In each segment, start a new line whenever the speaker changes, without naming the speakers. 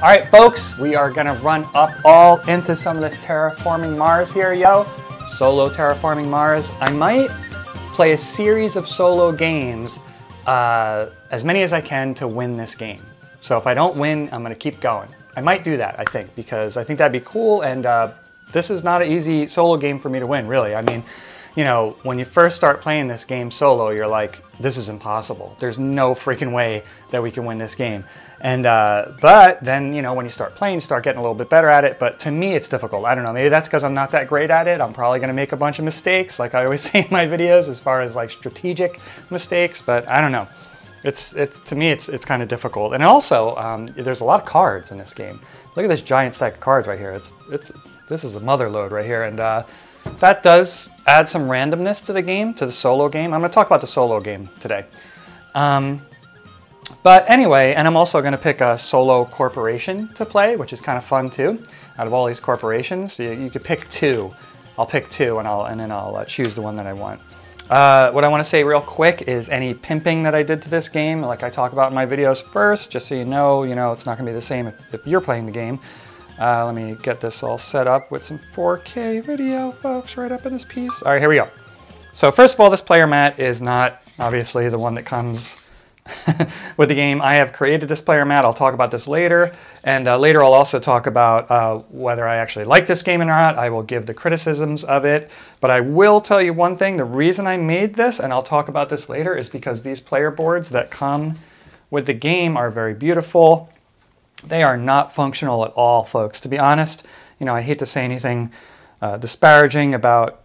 All right, folks, we are gonna run up all into some of this Terraforming Mars here, yo. Solo Terraforming Mars. I might play a series of solo games, as many as I can to win this game. So if I don't win, I'm gonna keep going. I might do that, I think, because I think that'd be cool, and this is not an easy solo game for me to win, really. I mean, you know, when you first start playing this game solo, you're like, this is impossible. There's no freaking way that we can win this game. And, but then, you know, when you start playing, you start getting a little bit better at it. But to me, it's difficult. I don't know, maybe that's because I'm not that great at it. I'm probably going to make a bunch of mistakes, like I always say in my videos, as far as like strategic mistakes. But I don't know. To me, it's kind of difficult. And also, there's a lot of cards in this game. Look at this giant stack of cards right here. This is a mother load right here. And that does add some randomness to the game, to the solo game. I'm going to talk about the solo game today. But anyway, and I'm also going to pick a solo corporation to play, which is kind of fun too. Out of all these corporations, you could pick two. I'll pick two, and then I'll choose the one that I want. What I want to say real quick is any pimping that I did to this game, like I talk about in my videos first, just so you know, it's not going to be the same if you're playing the game. Let me get this all set up with some 4K video, folks, right up in this piece. All right, here we go. So first of all, this player mat is not obviously the one that comes with the game. I have created this player mat. I'll talk about this later. And later I'll also talk about whether I actually like this game or not. I will give the criticisms of it. But I will tell you one thing. The reason I made this, and I'll talk about this later, is because these player boards that come with the game are very beautiful. They are not functional at all, folks. To be honest, I hate to say anything disparaging about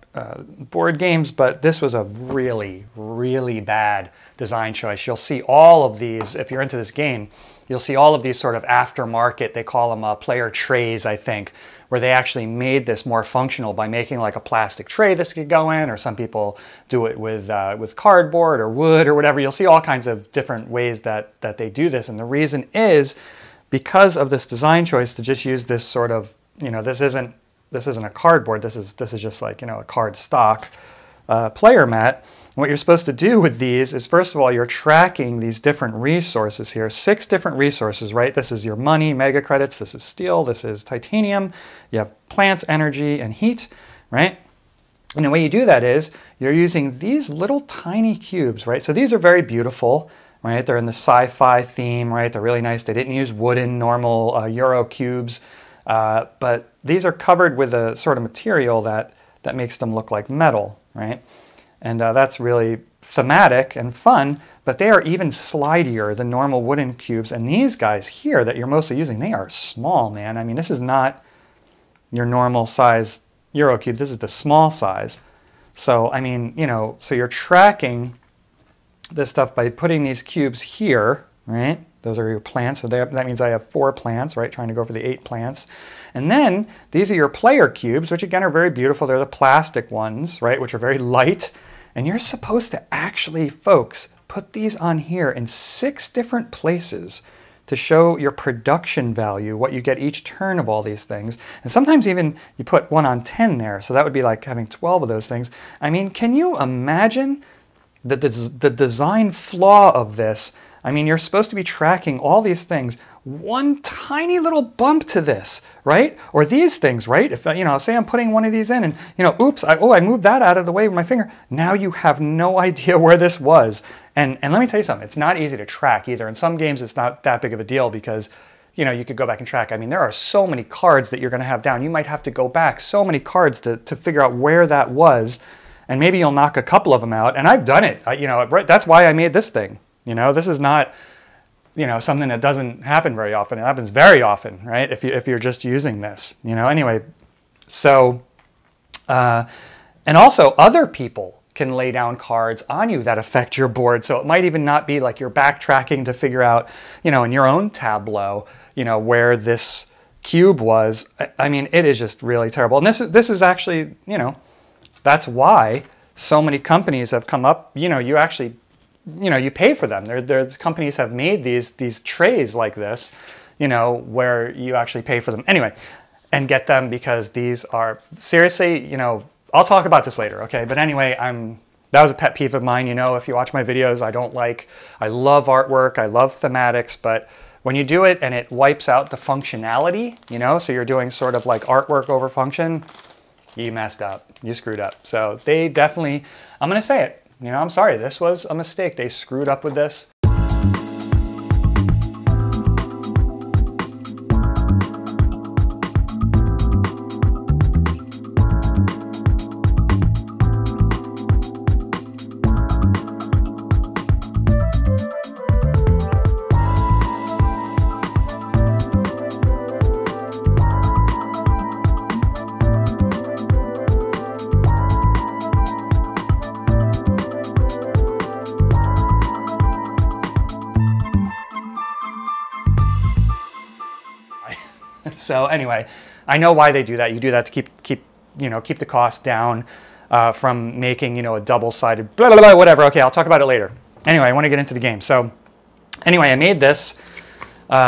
board games, but this was a really, really bad design choice. You'll see all of these, if you're into this game, you'll see all of these sort of aftermarket, they call them player trays, I think, where they actually made this more functional by making like a plastic tray this could go in, or some people do it with cardboard or wood or whatever. You'll see all kinds of different ways that they do this, and the reason is because of this design choice to just use this sort of, this isn't a cardboard, this is just like, a card stock player mat. What you're supposed to do with these is, first of all, you're tracking these different resources here, 6 different resources, right? This is your money, mega credits, this is steel, this is titanium, you have plants, energy, and heat, right? And the way you do that is you're using these little tiny cubes, right? So these are very beautiful, right? They're in the sci-fi theme, right? They're really nice. They didn't use wooden, normal Euro cubes. But these are covered with a sort of material that makes them look like metal, right? And that's really thematic and fun, but they are even slidier than normal wooden cubes. And these guys here that you're mostly using, they are small, man. I mean, this is not your normal size Euro cube. This is the small size. So, I mean, so you're tracking this stuff by putting these cubes here, right? Those are your plants, so that means I have 4 plants, right? Trying to go for the 8 plants. And then these are your player cubes, which again are very beautiful. They're the plastic ones, right? Which are very light. And you're supposed to actually, folks, put these on here in 6 different places to show your production value, what you get each turn of all these things. And sometimes even you put 1 on 10 there, so that would be like having 12 of those things. I mean, can you imagine the design flaw of this? I mean, you're supposed to be tracking all these things. One tiny little bump to this, right? Or these things, right? If, say I'm putting one of these in and, oops, I moved that out of the way with my finger. Now you have no idea where this was. And let me tell you something, it's not easy to track either. In some games, it's not that big of a deal because, you could go back and track. I mean, there are so many cards that you're going to have down. You might have to go back so many cards to figure out where that was. And maybe you'll knock a couple of them out. And I've done it. That's why I made this thing. This is not, something that doesn't happen very often. It happens very often, right? If you're just using this, anyway. So, and also other people can lay down cards on you that affect your board. So it might even not be like you're backtracking to figure out, in your own tableau, where this cube was. I mean, it is just really terrible. And this is actually, that's why so many companies have come up, you actually, you pay for them. There's companies have made these trays like this, where you actually pay for them anyway, and get them because these are seriously, I'll talk about this later, okay? But anyway, that was a pet peeve of mine. If you watch my videos, I love artwork, I love thematics, but when you do it and it wipes out the functionality, you know, so you're doing sort of like artwork over function, you messed up, you screwed up. So they definitely, I'm gonna say it, you know, I'm sorry, this was a mistake. They screwed up with this. So anyway, I know why they do that. You do that to keep the cost down from making, you know, a double-sided blah, blah, blah, whatever. Okay, I'll talk about it later. Anyway, I want to get into the game. So anyway, I made this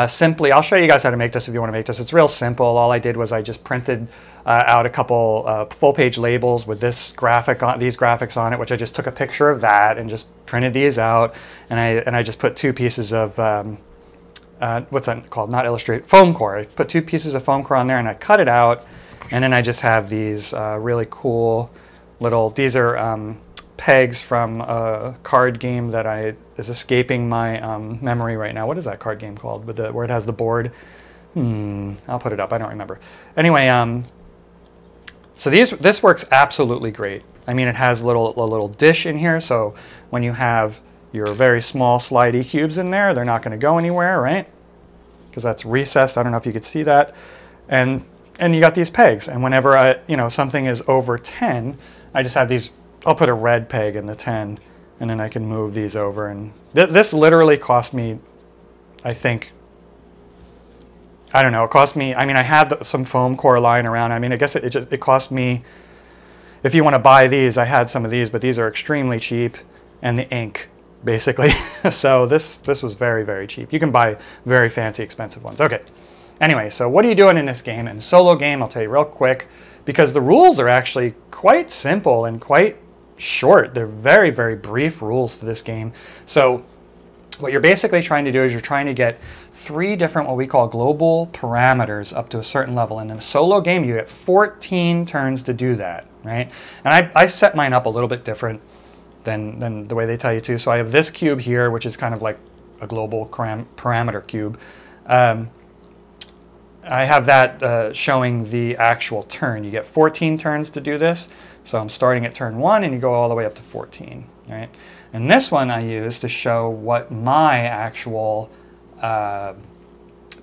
simply. I'll show you guys how to make this if you want to make this. It's real simple. All I did was I just printed out a couple full-page labels with this graphic on these graphics on it, which I just took a picture of that and just printed these out, and I just put 2 pieces of what's that called? Not illustrate, foam core. I put 2 pieces of foam core on there and I cut it out, and then I just have these really cool little, these are pegs from a card game that is escaping my memory right now. What is that card game called with where it has the board? I'll put it up, I don't remember. Anyway, so this works absolutely great. I mean, it has a little dish in here, so when you have your very small slidey cubes in there, they're not going to go anywhere, right? Because that's recessed. I don't know if you could see that. And you got these pegs. And whenever something is over 10, I just have these. I'll put a red peg in the 10, and then I can move these over. And this literally cost me, I think, I don't know. It cost me. I mean, I had some foam core lying around. I mean, I guess it cost me. If you want to buy these, I had some of these, but these are extremely cheap, and the ink, basically. So this was very, very cheap. You can buy very fancy, expensive ones. Okay. Anyway, so what are you doing in this game? In a solo game, I'll tell you real quick, because the rules are actually quite simple and quite short. They're very, very brief rules to this game. So what you're basically trying to do is you're trying to get 3 different what we call global parameters up to a certain level. And in a solo game, you get 14 turns to do that, right? And I set mine up a little bit different than the way they tell you to. So I have this cube here, which is kind of like a global parameter cube. I have that showing the actual turn. You get 14 turns to do this. So I'm starting at turn 1, and you go all the way up to 14, right? And this one I use to show what my actual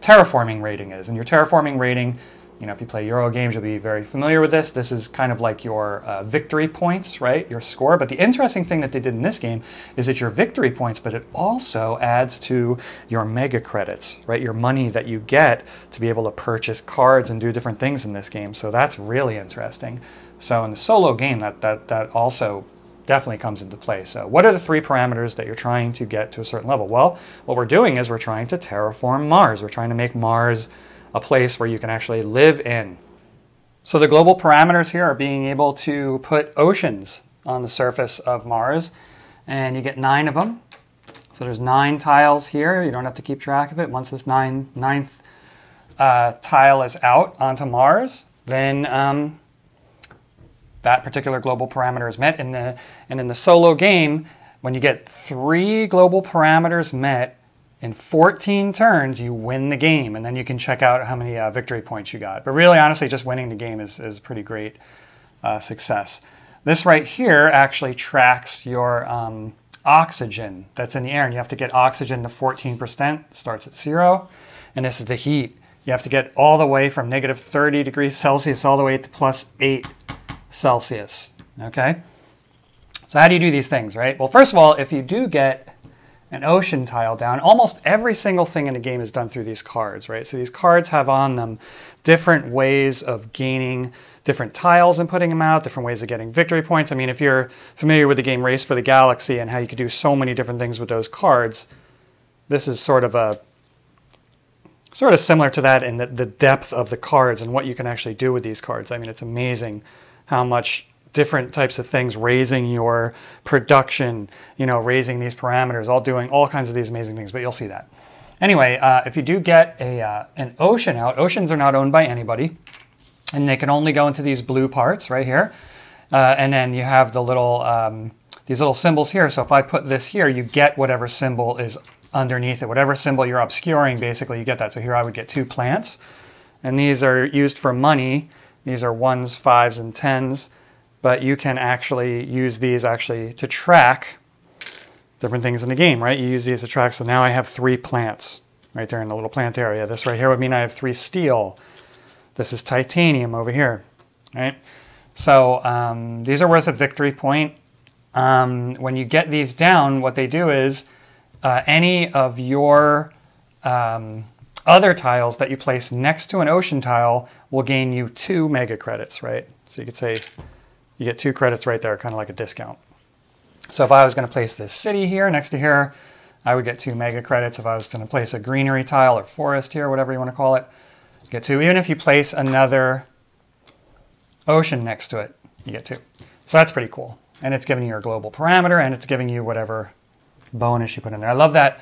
terraforming rating is. And your terraforming rating, you know, if you play Euro games, you'll be very familiar with this. This is kind of like your victory points, right? Your score. But the interesting thing that they did in this game is it's your victory points, but it also adds to your mega credits, right? Your money that you get to be able to purchase cards and do different things in this game. So that's really interesting. So in the solo game, that also definitely comes into play. So what are the 3 parameters that you're trying to get to a certain level? Well, what we're doing is we're trying to terraform Mars. We're trying to make Mars a place where you can actually live in. So the global parameters here are being able to put oceans on the surface of Mars, and you get 9 of them. So there's 9 tiles here. You don't have to keep track of it. Once this ninth tile is out onto Mars, then that particular global parameter is met. And in the solo game, when you get 3 global parameters met in 14 turns, you win the game, and then you can check out how many victory points you got. But really, honestly, just winning the game is pretty great success. This right here actually tracks your oxygen that's in the air, and you have to get oxygen to 14%, starts at 0, and this is the heat. You have to get all the way from -30 degrees Celsius all the way to +8 Celsius, okay? So how do you do these things, right? Well, first of all, if you do get an ocean tile down, almost every single thing in the game is done through these cards, right? So these cards have on them different ways of gaining different tiles and putting them out, different ways of getting victory points. I mean, if you're familiar with the game Race for the Galaxy and how you could do so many different things with those cards, this is sort of similar to that in the depth of the cards and what you can actually do with these cards. I mean, it's amazing how much different types of things, raising your production, you know, raising these parameters, doing all kinds of these amazing things, but you'll see that. Anyway, if you do get an ocean out, oceans are not owned by anybody, and they can only go into these blue parts right here. And then you have the little, these little symbols here. So if I put this here, you get whatever symbol is underneath it. Whatever symbol you're obscuring, basically, you get that. So here I would get 2 plants. And these are used for money. These are 1s, 5s, and 10s. But you can actually use these actually to track different things in the game, right? You use these to track. So now I have 3 plants right there in the little plant area. This right here would mean I have 3 steel. This is titanium over here, right? So these are worth a victory point. When you get these down, what they do is any of your other tiles that you place next to an ocean tile will gain you 2 mega credits, right? So you could say you get 2 credits right there, kind of like a discount. So if I was going to place this city here next to here, I would get 2 mega credits. If I was going to place a greenery tile or forest here, whatever you want to call it, get 2. Even if you place another ocean next to it, you get 2. So that's pretty cool. And it's giving you your global parameter, and it's giving you whatever bonus you put in there. I love that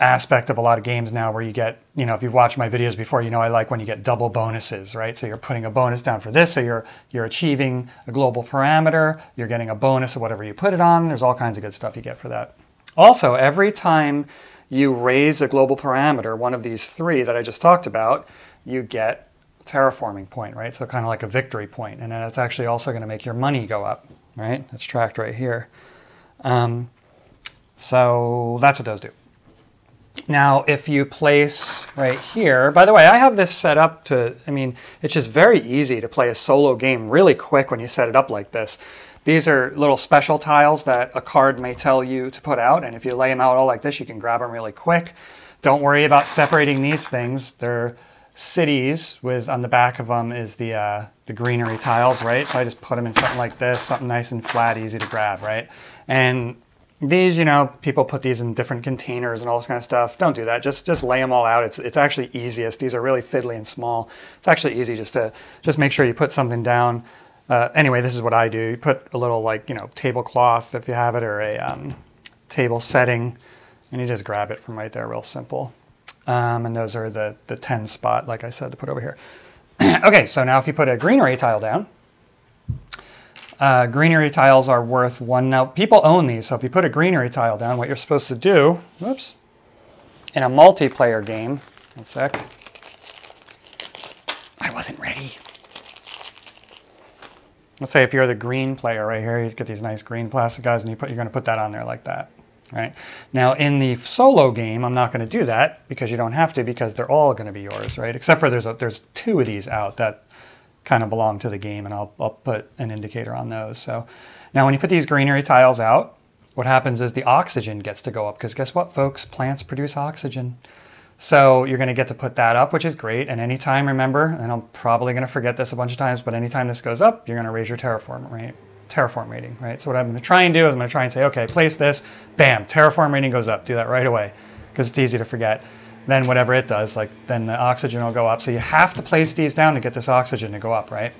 aspect of a lot of games now where you get, you know, if you've watched my videos before, you know I like when you get double bonuses, right? So you're putting a bonus down for this, so you're achieving a global parameter, you're getting a bonus of whatever you put it on. There's all kinds of good stuff you get for that. Also, every time you raise a global parameter, one of these 3 that I just talked about, you get a terraforming point, right? So kind of like a victory point. And then it's actually also going to make your money go up, right? It's tracked right here. So that's what those do. Now, if you place right here, by the way, I have this set up to, I mean, it's just very easy to play a solo game really quick when you set it up like this. These are little special tiles that a card may tell you to put out, and if you lay them out all like this, you can grab them really quick. Don't worry about separating these things. They're cities with, on the back of them is the greenery tiles, right? So I just put them in something like this, something nice and flat, easy to grab, right? And these, you know, people put these in different containers and all this kind of stuff. Don't do that. Just lay them all out. It's actually easiest. These are really fiddly and small. It's actually easy just to make sure you put something down. Anyway, this is what I do. You put a little, like, you know, tablecloth if you have it, or a table setting, and you just grab it from right there, real simple. And those are the 10 spot, like I said, to put over here. Okay, so now if you put a greenery tile down, greenery tiles are worth 1. Now, people own these, so if you put a greenery tile down, what you're supposed to do, whoops, in a multiplayer game, 1 sec. I wasn't ready. Let's say if you're the green player right here, you get these nice green plastic guys, and you're going to put that on there like that, right? Now, in the solo game, I'm not going to do that because you don't have to, because they're all going to be yours, right? Except for there's 2 of these out that kind of belong to the game, and I'll put an indicator on those. So now when you put these greenery tiles out, what happens is the oxygen gets to go up, because guess what, folks? Plants produce oxygen. So you're going to get to put that up, which is great. And anytime, remember, and I'm probably going to forget this a bunch of times, but anytime this goes up, you're going to raise your terraform rating, right? So what I'm going to try and do is I'm going to try and say, okay, place this, bam, terraform rating goes up. Do that right away, because it's easy to forget. Then whatever it does, like, then the oxygen will go up. So you have to place these down to get this oxygen to go up, right?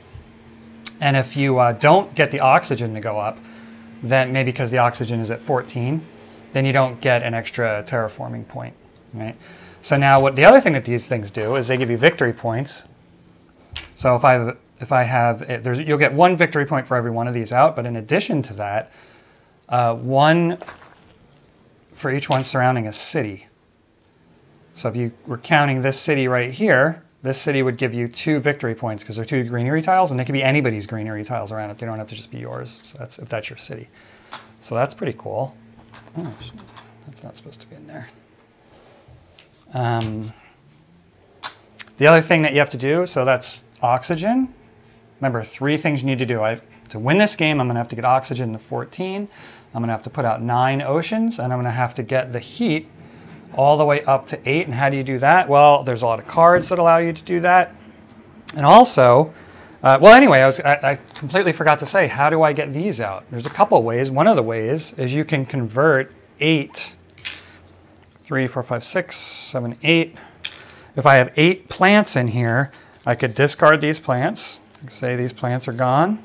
And if you don't get the oxygen to go up, then maybe because the oxygen is at 14, then you don't get an extra terraforming point, right? So now what the other thing that these things do is they give you victory points. So if I have, you'll get 1 victory point for every one of these out, but in addition to that, 1 for each one surrounding a city. So if you were counting this city right here, this city would give you 2 victory points because they're 2 greenery tiles, and they could be anybody's greenery tiles around it. They don't have to just be yours. So that's if that's your city. So that's pretty cool. Oh, that's not supposed to be in there. The other thing that you have to do, so that's oxygen. Remember, 3 things you need to do. To win this game, I'm going to have to get oxygen to 14. I'm going to have to put out 9 oceans, and I'm going to have to get the heat all the way up to 8. And how do you do that? Well, there's a lot of cards that allow you to do that. And also, well, anyway, I completely forgot to say, how do I get these out? There's a couple ways. One of the ways is you can convert 8, 3, 4, 5, 6, 7, 8. If I have 8 plants in here, I could discard these plants. Say these plants are gone,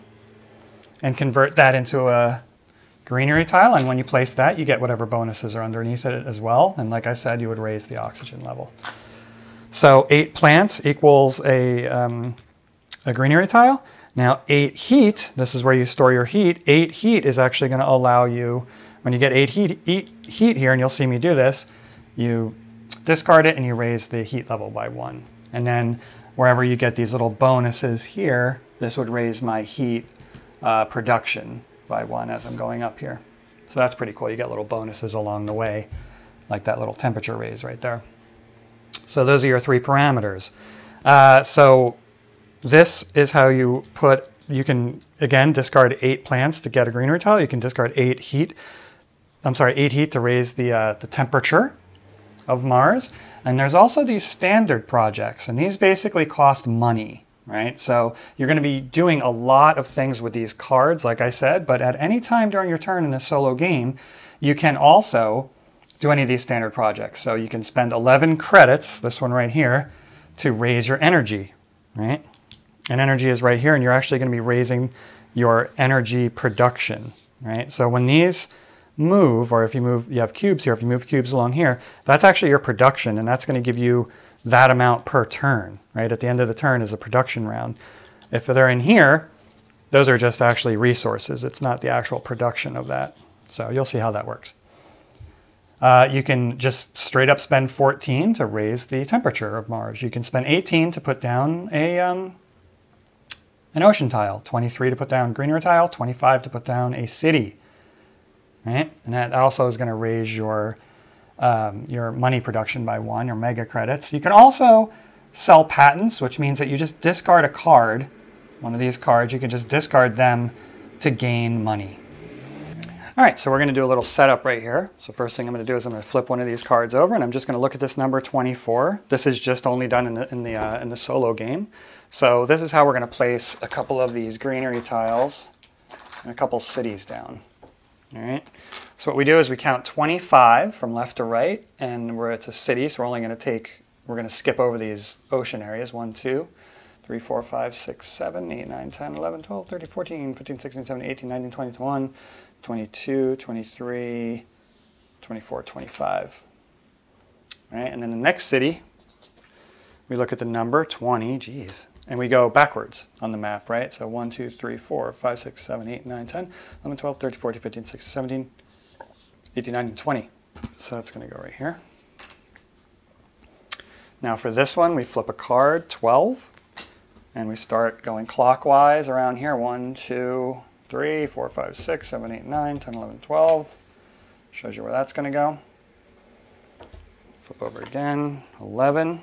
and convert that into a greenery tile, and when you place that, you get whatever bonuses are underneath it as well. And like I said, you would raise the oxygen level. So 8 plants equals a greenery tile. Now 8 heat, this is where you store your heat. 8 heat is actually going to allow you, when you get 8 heat here, and you'll see me do this, you discard it and you raise the heat level by 1. And then wherever you get these little bonuses here, this would raise my heat production by 1 as I'm going up here. So that's pretty cool. You get little bonuses along the way, like that little temperature raise right there. So those are your 3 parameters. So this is how you can, again, discard 8 plants to get a greenery tile. You can discard 8 heat to raise the temperature of Mars. And there's also these standard projects, and these basically cost money, right? So you're going to be doing a lot of things with these cards, like I said, but at any time during your turn in this solo game, you can also do any of these standard projects. So you can spend 11 credits, this one right here, to raise your energy, right? And energy is right here, and you're actually going to be raising your energy production, right? So when these move, or if you move, you have cubes here, if you move cubes along here, that's actually your production, and that's going to give you that amount per turn, right? At the end of the turn is a production round. If they're in here, those are just actually resources. It's not the actual production of that. So you'll see how that works. You can just straight up spend 14 to raise the temperature of Mars. You can spend 18 to put down an ocean tile, 23 to put down greenery tile, 25 to put down a city, right? And that also is going to raise your money production by 1, your mega credits. You can also sell patents, which means that you just discard a card, one of these cards, you can just discard them to gain money. All right, so we're going to do a little setup right here. So first thing I'm going to do is I'm going to flip one of these cards over, and I'm just going to look at this number 24. This is just only done in the solo game. So this is how we're going to place a couple of these greenery tiles and a couple cities down. All right. So what we do is we count 25 from left to right, and it's a city, so we're going to skip over these ocean areas. 1, 2, 3, 4, 5, 6, 7, 8, 9, 10, 11, 12, 13, 14, 15, 16, 17, 18, 19, 20, 21, 22, 23, 24, 25. All right, and then the next city, we look at the number 20, geez, and we go backwards on the map, right? So 1, 2, 3, 4, 5, 6, 7, 8, 9, 10, 11, 12, 13, 14, 15, 16, 17, 18, 19, 20. So that's going to go right here. Now for this one, we flip a card, 12, and we start going clockwise around here. 1, 2, 3, 4, 5, 6, 7, 8, 9, 10, 11, 12. Shows you where that's going to go. Flip over again, 11.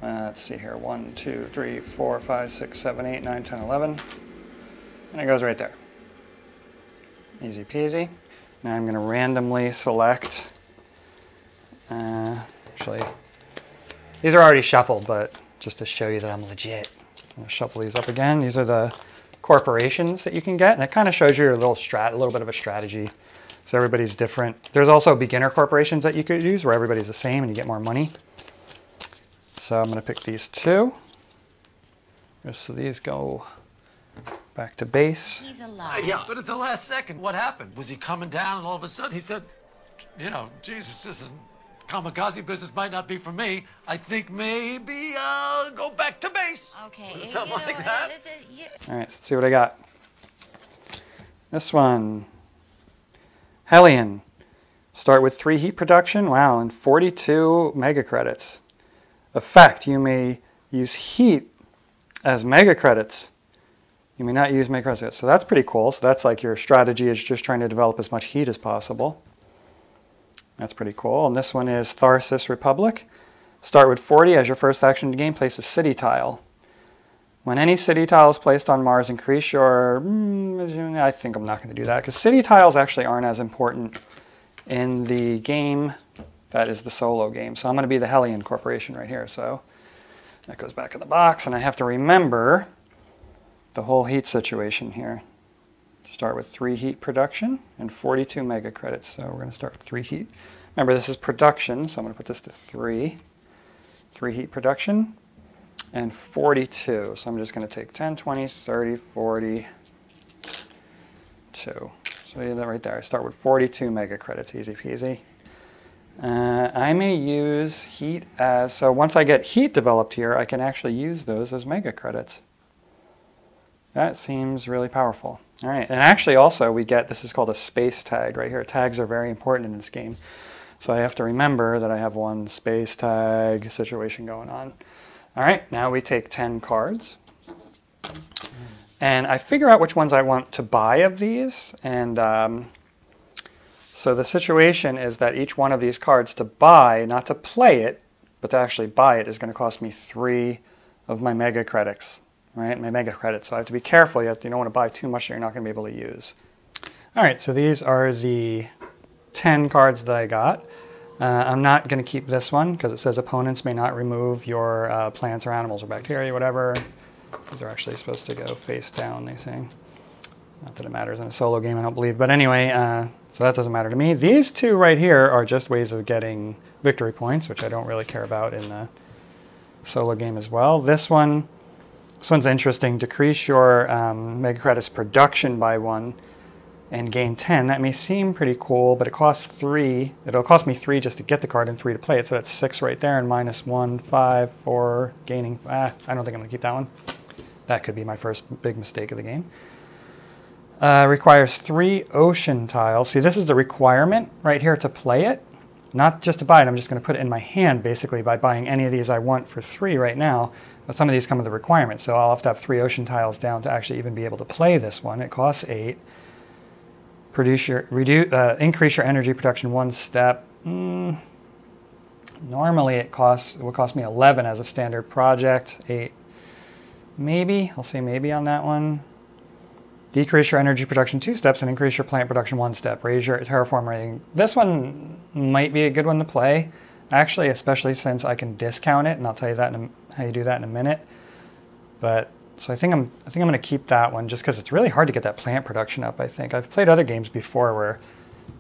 Let's see here, 1, 2, 3, 4, 5, 6, 7, 8, 9, 10, 11. And it goes right there. Easy peasy. Now I'm going to randomly select, actually, these are already shuffled, but just to show you that I'm legit, I'm going to shuffle these up again. These are the corporations that you can get, and it kind of shows you a little bit of a strategy. So everybody's different. There's also beginner corporations that you could use where everybody's the same and you get more money. So I'm going to pick these 2. So these go back to base.
He's alive.
Yeah, but at the last second, what happened? Was he coming down and all of a sudden he said, you know, Jesus, this is kamikaze business might not be for me. I think maybe I'll go back to base.
Okay.
Something like that.
All right, let's see what I got. This one, Hellion. Start with 3 heat production. Wow, and 42 mega credits. Effect, you may use heat as mega credits. You may not use mega credits. So that's pretty cool. So that's like your strategy is just trying to develop as much heat as possible. That's pretty cool. And this one is Tharsis Republic. Start with 40 as your first action in the game. Place a city tile. When any city tile is placed on Mars, increase your... I think I'm not going to do that because city tiles actually aren't as important in the game that is the solo game. So I'm going to be the Hellion Corporation right here. So that goes back in the box, and I have to remember the whole heat situation here. Start with 3 heat production and 42 mega credits. So we're going to start with 3 heat. Remember, this is production, so I'm going to put this to 3. 3 heat production and 42. So I'm just going to take 10, 20, 30, 42. show you that right there. I start with 42 mega credits, easy peasy. I may use heat as, so once I get heat developed here, I can actually use those as mega credits. That seems really powerful. All right, and actually also we get, this is called a space tag right here. Tags are very important in this game. So I have to remember that I have one space tag situation going on. All right, now we take 10 cards. And I figure out which ones I want to buy of these. And so the situation is that each one of these cards to buy, not to play it, but to actually buy it, is going to cost me 3 of my mega credits. Right, my mega credits. So I have to be careful. You don't want to buy too much that you're not going to be able to use. All right, so these are the 10 cards that I got. I'm not going to keep this one because it says opponents may not remove your plants or animals or bacteria, whatever. These are actually supposed to go face down, they say. Not that it matters in a solo game, I don't believe. But anyway, so that doesn't matter to me. These two right here are just ways of getting victory points, which I don't really care about in the solo game as well. This one's interesting. Decrease your mega credits production by 1 and gain 10. That may seem pretty cool, but it costs 3. It'll cost me 3 just to get the card and 3 to play it. So that's 6 right there, and minus 1, 5 for gaining. I don't think I'm going to keep that one. That could be my first big mistake of the game. Requires 3 ocean tiles. See, this is the requirement right here to play it. Not just to buy it, I'm just going to put it in my hand basically by buying any of these I want for 3 right now. But some of these come with a requirement, so I'll have to have 3 ocean tiles down to actually even be able to play this one. It costs 8. Increase your energy production 1 step. Normally it would cost me 11 as a standard project. 8. Maybe. I'll say maybe on that one. Decrease your energy production 2 steps and increase your plant production 1 step. Raise your terraform rating. This one might be a good one to play, actually, especially since I can discount it, and I'll tell you that how you do that in a minute. But so I think I'm going to keep that one just because it's really hard to get that plant production up. I think I've played other games before where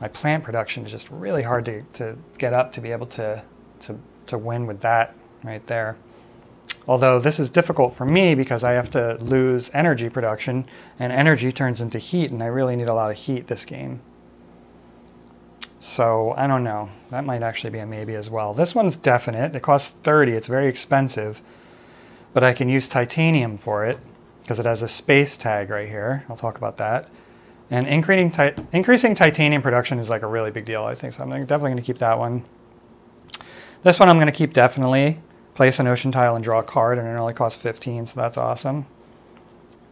my plant production is just really hard to get up to be able to win with that right there. Although this is difficult for me because I have to lose energy production, and energy turns into heat, and I really need a lot of heat this game. So I don't know. That might actually be a maybe as well. This one's definite. It costs 30. It's very expensive, but I can use titanium for it because it has a space tag right here. I'll talk about that. And increasing titanium production is like a really big deal, I think. So I'm definitely going to keep that one. This one I'm going to keep definitely. Place an ocean tile and draw a card, and it only costs 15, so that's awesome.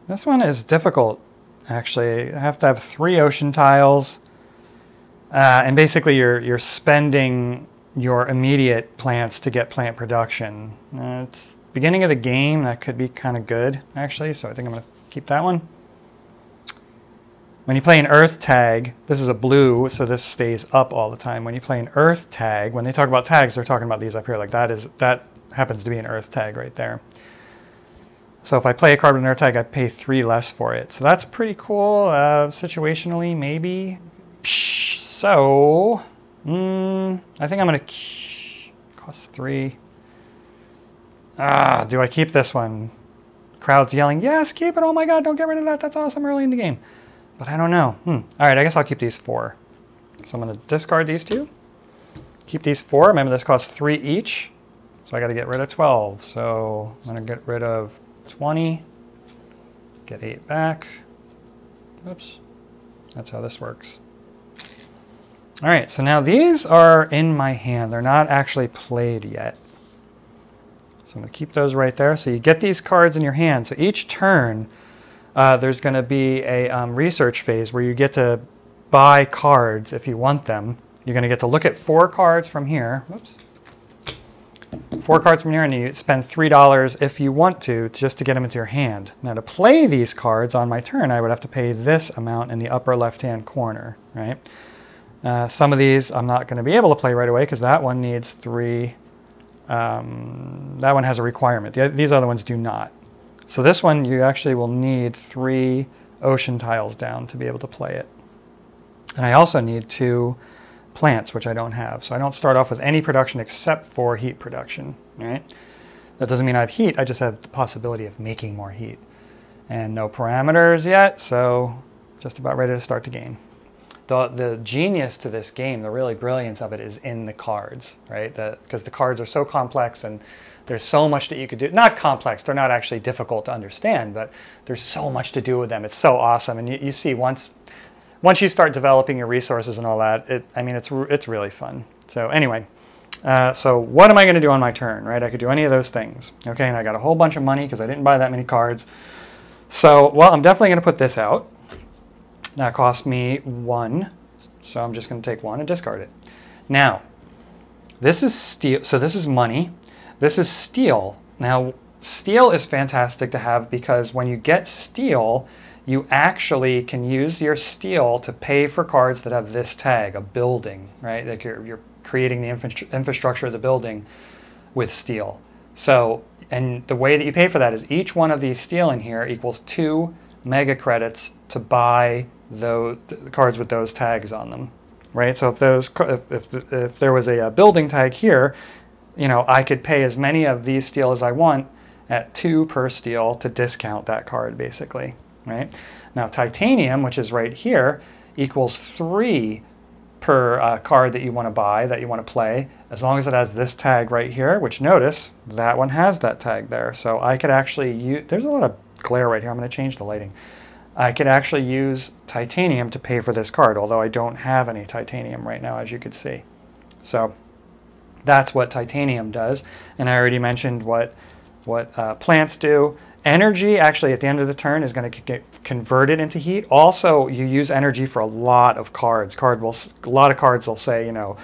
This one is difficult, actually. I have to have 3 ocean tiles, and basically you're spending your immediate plants to get plant production. It's beginning of the game. That could be kind of good, actually, so I think I'm going to keep that one. When you play an earth tag, this is a blue, so this stays up all the time. When you play an earth tag, when they talk about tags, they're talking about these up here. Like that happens to be an earth tag right there. So if I play a card with an earth tag, I pay 3 less for it. So that's pretty cool. Situationally, maybe. So, I think I'm going to cost 3. Do I keep this one? Crowd's yelling, yes, keep it. Oh my God, don't get rid of that. That's awesome early in the game. But I don't know. All right, I guess I'll keep these 4. So I'm going to discard these 2. Keep these 4. Remember, this costs 3 each. So I got to get rid of 12. So I'm going to get rid of 20. Get 8 back. Oops. That's how this works. All right, so now these are in my hand. They're not actually played yet. So I'm going to keep those right there. So you get these cards in your hand. So each turn, there's going to be a research phase where you get to buy cards if you want them. You're going to get to look at 4 cards from here. Whoops. 4 cards from here, and you spend $3 if you want to just to get them into your hand. Now to play these cards on my turn, I would have to pay this amount in the upper left-hand corner, right? Some of these I'm not going to be able to play right away because that one needs 3. That one has a requirement. These other ones do not. So this one, you actually will need 3 ocean tiles down to be able to play it. And I also need 2 plants, which I don't have. So I don't start off with any production except for heat production, right? That doesn't mean I have heat. I just have the possibility of making more heat. And no parameters yet, so just about ready to start the game. the genius to this game, the really brilliance of it is in the cards, right? Because the cards are so complex and there's so much that you could do. Not complex, they're not actually difficult to understand, but there's so much to do with them. It's so awesome. And you see once you start developing your resources and all that, it's really fun. So anyway, so what am I going to do on my turn, right? I could do any of those things. Okay, and I got a whole bunch of money because I didn't buy that many cards. So, well, I'm definitely going to put this out. That cost me 1, so I'm just going to take 1 and discard it. Now, this is steel, so this is money. This is steel. Now, steel is fantastic to have because when you get steel, you actually can use your steel to pay for cards that have this tag, a building, right? Like you're creating the infrastructure of the building with steel. So, and the way that you pay for that is each one of these steel in here equals 2 mega credits to buy the cards with those tags on them, right? So if there was a building tag here, you know, I could pay as many of these steel as I want at 2 per steel to discount that card, basically, right? Now titanium, which is right here, equals 3 per card that you want to buy, that you want to play, as long as it has this tag right here, which notice that one has that tag there. So I could actually use, there's a lot of glare right here, I'm going to change the lighting. I could actually use titanium to pay for this card, although I don't have any titanium right now, as you could see. So that's what titanium does. And I already mentioned what plants do. Energy, actually, at the end of the turn is going to get converted into heat. Also, you use energy for a lot of cards. A lot of cards will say, you know,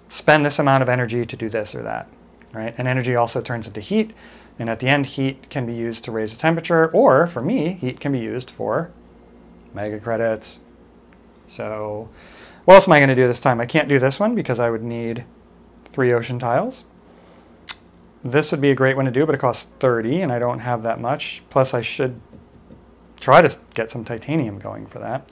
spend this amount of energy to do this or that, right? And energy also turns into heat. And at the end, heat can be used to raise the temperature, or for me, heat can be used for mega credits. So what else am I going to do this time? I can't do this one because I would need 3 ocean tiles. This would be a great one to do, but it costs 30, and I don't have that much. Plus, I should try to get some titanium going for that.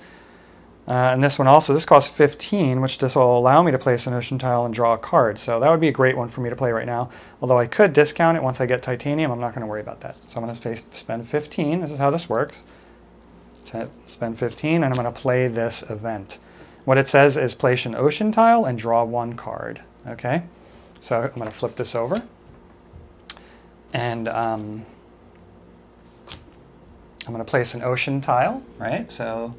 And this one also, this costs 15, which this will allow me to place an ocean tile and draw a card. So that would be a great one for me to play right now. Although I could discount it once I get titanium, I'm not going to worry about that. So I'm going to spend 15. This is how this works. Spend 15, and I'm going to play this event. What it says is place an ocean tile and draw 1 card. Okay, so I'm going to flip this over. And I'm going to place an ocean tile, right? So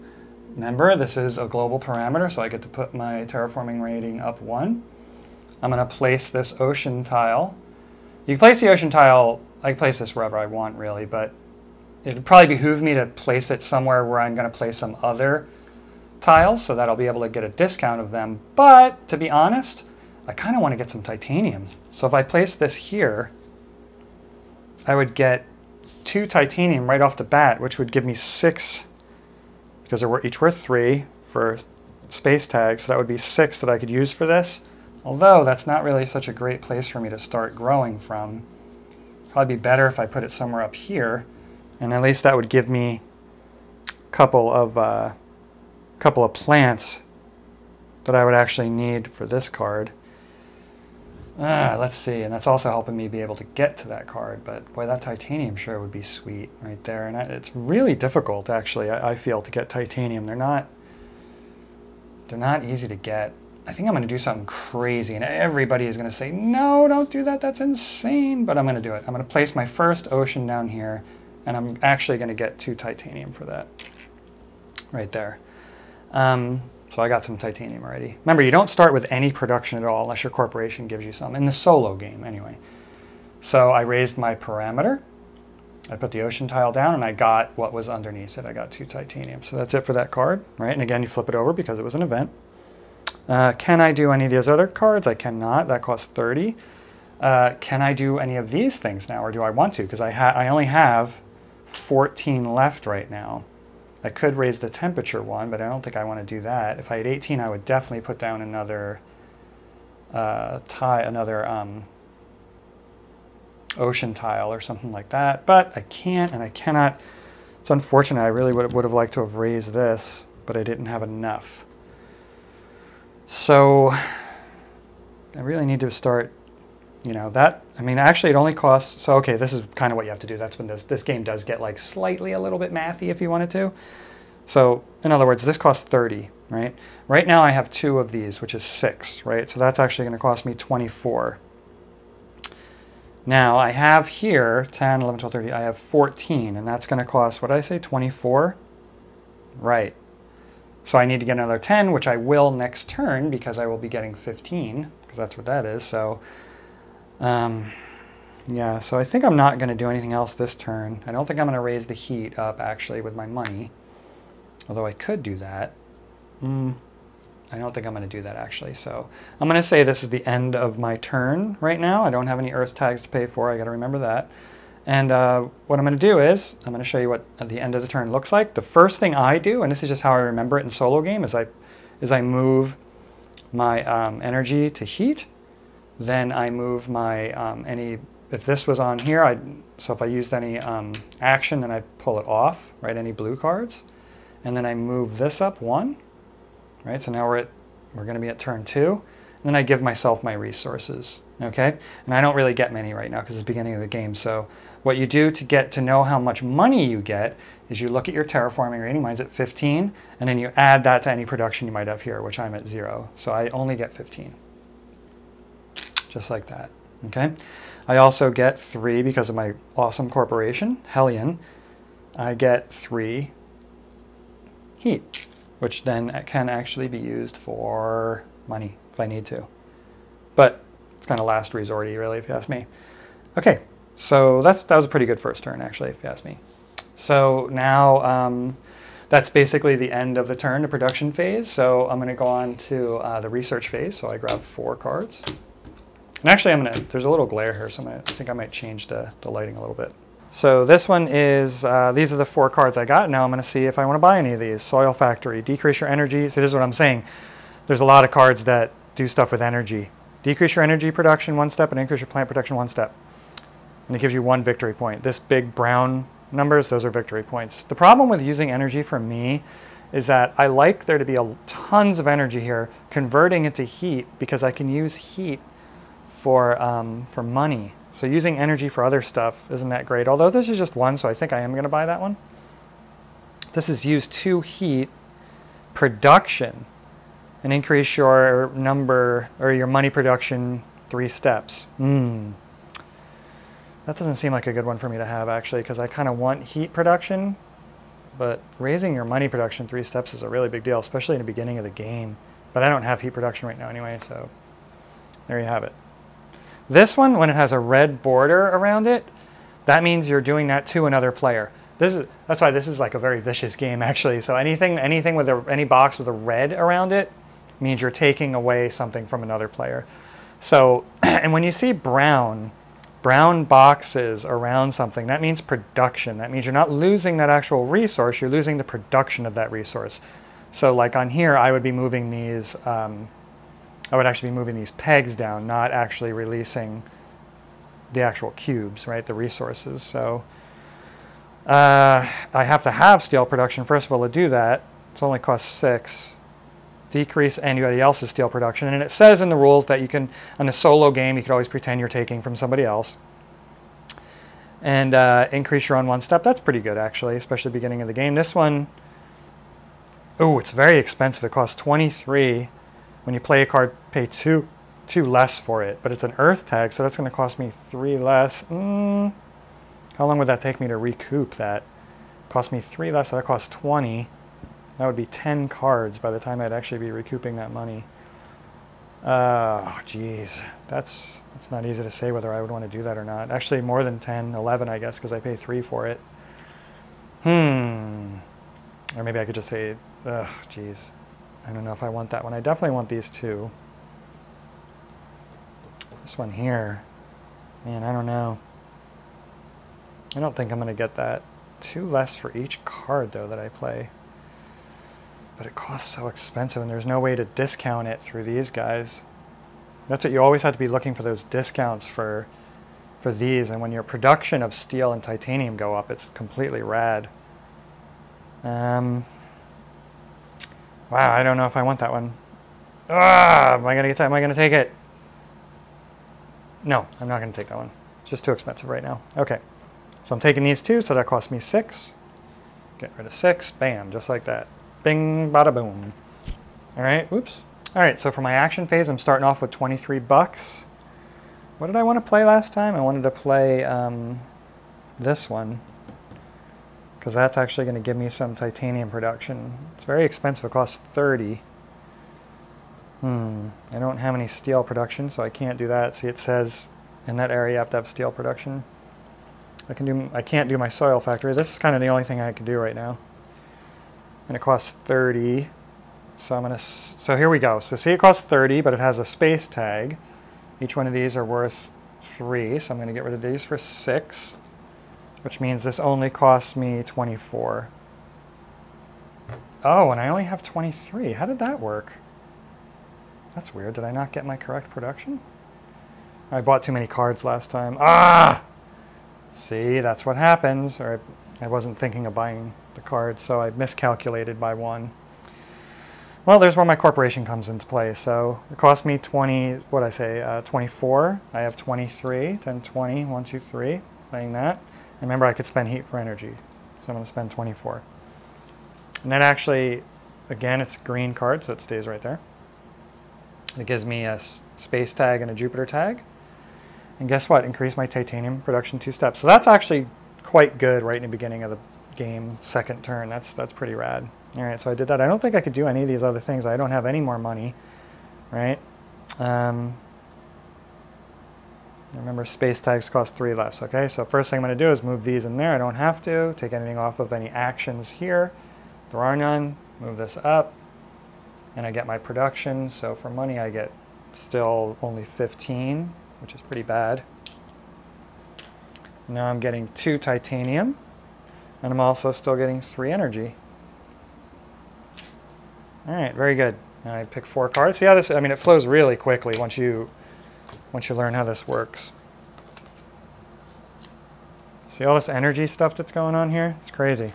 remember, this is a global parameter, so I get to put my terraforming rating up 1. I'm going to place this ocean tile. You can place the ocean tile, I can place this wherever I want, really, but it would probably behoove me to place it somewhere where I'm going to place some other tiles, so that I'll be able to get a discount of them. But, to be honest, I kind of want to get some titanium. So if I place this here, I would get 2 titanium right off the bat, which would give me 6, because they're each worth 3 for space tags, so that would be 6 that I could use for this. Although that's not really such a great place for me to start growing from. Probably be better if I put it somewhere up here, and at least that would give me a couple of plants that I would actually need for this card. Let's see, and that's also helping me be able to get to that card, but boy, that titanium sure would be sweet right there. And it's really difficult, actually, I feel, to get titanium. They're not easy to get. I think I'm going to do something crazy, and everybody is going to say, no, don't do that, that's insane, but I'm going to do it. I'm going to place my first ocean down here, and I'm actually going to get 2 titanium for that right there. So I got some titanium already. Remember, you don't start with any production at all unless your corporation gives you some, in the solo game anyway. So I raised my parameter, I put the ocean tile down, and I got what was underneath it. I got 2 titanium. So that's it for that card, right? And again, you flip it over because it was an event. Can I do any of those other cards? I cannot. That costs 30. Can I do any of these things now, or do I want to? Because I only have 14 left right now. I could raise the temperature one, but I don't think I want to do that. If I had 18, I would definitely put down another ocean tile or something like that. But I can't, and I cannot. It's unfortunate. I really would have liked to have raised this, but I didn't have enough. So I really need to start, you know, that, I mean, actually it only costs, so okay, this is kind of what you have to do. That's when this game does get like slightly a little bit mathy if you wanted to. So in other words, this costs 30, right? Right now I have 2 of these, which is 6, right? So that's actually going to cost me 24. Now I have here 10, 11, 12, 13, I have 14, and that's going to cost, what did I say, 24? Right. So I need to get another 10, which I will next turn because I will be getting 15, because that's what that is. So, yeah, so I think I'm not going to do anything else this turn. I don't think I'm going to raise the heat up, actually, with my money. Although I could do that. I don't think I'm going to do that, actually. So I'm going to say this is the end of my turn right now. I don't have any earth tags to pay for. I got to remember that. And what I'm going to do is, I'm going to show you what the end of the turn looks like. The first thing I do, and this is just how I remember it in solo game, is I move my energy to heat. Then I move my if this was on here, so if I used any action, then I pull it off, right? Any blue cards. And then I move this up 1, right? So now we're going to be at turn 2. And then I give myself my resources, okay? And I don't really get many right now because it's the beginning of the game. So what you do to get to know how much money you get is you look at your terraforming rating. Mine's at 15, and then you add that to any production you might have here, which I'm at 0. So I only get 15, just like that, okay? I also get 3 because of my awesome corporation, Hellion. I get 3 heat, which then can actually be used for money if I need to. But it's kind of last resort-y, really, if you ask me. Okay, so that was a pretty good first turn, actually, if you ask me. So now that's basically the end of the turn, the production phase. So I'm going to go on to the research phase. So I grab 4 cards. And actually, there's a little glare here, so I think I might change the lighting a little bit. So this one is, these are the 4 cards I got. Now I'm going to see if I want to buy any of these. Soil Factory, decrease your energy. So this is what I'm saying. There's a lot of cards that do stuff with energy. Decrease your energy production 1 step and increase your plant production 1 step. And it gives you 1 victory point. This big brown numbers, those are victory points. The problem with using energy for me is that I like there to be tons of energy here, converting it to heat because I can use heat for money. So using energy for other stuff isn't that great. Although this is just 1, so I think I am going to buy that one. This is use 2 heat production and increase your number or your money production 3 steps. That doesn't seem like a good one for me to have, actually, because I kind of want heat production. But raising your money production 3 steps is a really big deal, especially in the beginning of the game. But I don't have heat production right now anyway, so there you have it. This one, when it has a red border around it, that means you're doing that to another player. That's why this is like a very vicious game, actually. So anything with any box with a red around it means you're taking away something from another player. So, and when you see brown boxes around something, that means production. That means you're not losing that actual resource, you're losing the production of that resource. So like on here, I would be moving these, I would actually be moving these pegs down, not actually releasing the actual cubes, right, the resources. So I have to have steel production, first of all, to do that. It's only cost 6. Decrease anybody else's steel production. And it says in the rules that you can, on a solo game, you can always pretend you're taking from somebody else. And increase your own 1 step. That's pretty good, actually, especially at the beginning of the game. This one, oh, it's very expensive. It costs 23. When you play a card, pay 2 less for it. But it's an earth tag, so that's going to cost me 3 less. How long would that take me to recoup that? Cost me 3 less, so that costs 20. That would be 10 cards by the time I'd actually be recouping that money. Oh, geez. That's not easy to say whether I would want to do that or not. Actually, more than 10, 11, I guess, because I pay 3 for it. Or maybe I could just say, ugh, geez. I don't know if I want that one. I definitely want these 2. This one here, man, I don't know. I don't think I'm going to get that. 2 less for each card, though, that I play. But it costs so expensive, and there's no way to discount it through these guys. That's what you always have to be looking for, those discounts for these. And when your production of steel and titanium go up, it's completely rad. Wow, I don't know if I want that one. Am I going to take it? No, I'm not going to take that one. It's just too expensive right now. Okay, so I'm taking these 2, so that cost me 6. Get rid of 6. Bam, just like that. Bing, bada boom. All right, oops. All right, so for my action phase, I'm starting off with 23 bucks. What did I want to play last time? I wanted to play this one, because that's actually going to give me some titanium production. It's very expensive. It costs 30. I don't have any steel production, so I can't do that. See, it says in that area you have to have steel production. I can't do my soil factory. This is kind of the only thing I can do right now. And it costs 30. So so here we go. So see, it costs 30, but it has a space tag. Each one of these are worth 3, so I'm going to get rid of these for 6, which means this only costs me 24. Oh, and I only have 23. How did that work? That's weird. Did I not get my correct production? I bought too many cards last time. Ah! See, that's what happens. Or I wasn't thinking of buying the cards, so I miscalculated by 1. Well, there's where my corporation comes into play. So it cost me 24. I have 23, then 20, 1, 2, 3, playing that. And remember, I could spend heat for energy, so I'm going to spend 24. And then actually, again, it's green card, so it stays right there. It gives me a space tag and a Jupiter tag. And guess what? Increase my titanium production 2 steps. So that's actually quite good right in the beginning of the game, second turn. That's pretty rad. All right, so I did that. I don't think I could do any of these other things. I don't have any more money, right? Remember, space tags cost 3 less, okay? So first thing I'm going to do is move these in there. I don't have to take anything off of any actions here. There are none. Move this up, and I get my production. So for money, I get still only 15, which is pretty bad. Now I'm getting 2 titanium, and I'm also still getting 3 energy. All right, very good. Now I pick 4 cards. See how this, I mean, it flows really quickly once you learn how this works. See all this energy stuff that's going on here? It's crazy.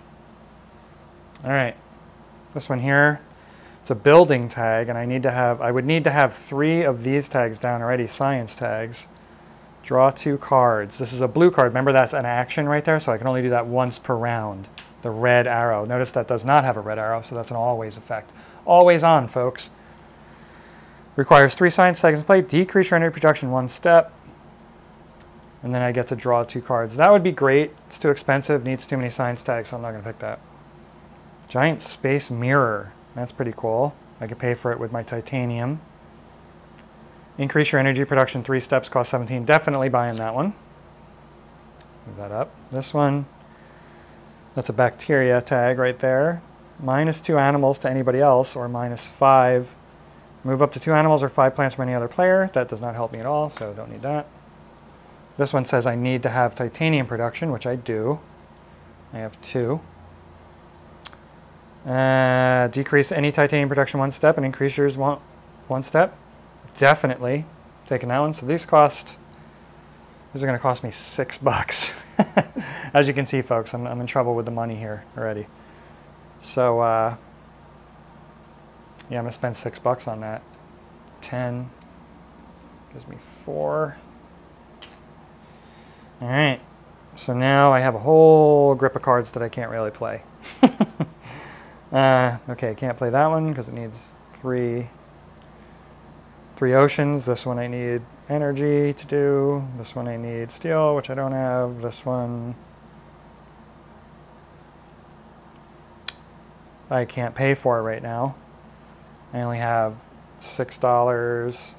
All right, this one here, it's a building tag, and I would need to have 3 of these tags down already, science tags. Draw 2 cards. This is a blue card. Remember, that's an action right there, so I can only do that once per round. The red arrow. Notice that does not have a red arrow, so that's an always effect. Always on, folks. Requires 3 science tags in play. Decrease your energy production 1 step. And then I get to draw 2 cards. That would be great. It's too expensive. Needs too many science tags, so I'm not going to pick that. Giant space mirror. That's pretty cool. I could pay for it with my titanium. Increase your energy production 3 steps, cost 17. Definitely buying that one. Move that up. This one, that's a bacteria tag right there. -2 animals to anybody else, or -5. Move up to 2 animals or 5 plants from any other player. That does not help me at all, so don't need that. This one says I need to have titanium production, which I do. I have 2. Decrease any titanium production 1 step and increase yours 1 step. Definitely taking that one. So these are going to cost me 6 bucks. As you can see, folks, I'm in trouble with the money here already. So yeah, I'm going to spend 6 bucks on that. 10 gives me 4. All right. So now I have a whole grip of cards that I can't really play. Okay, I can't play that one because it needs 3 oceans. This one I need energy to do. This one I need steel, which I don't have. This one I can't pay for right now. I only have $6.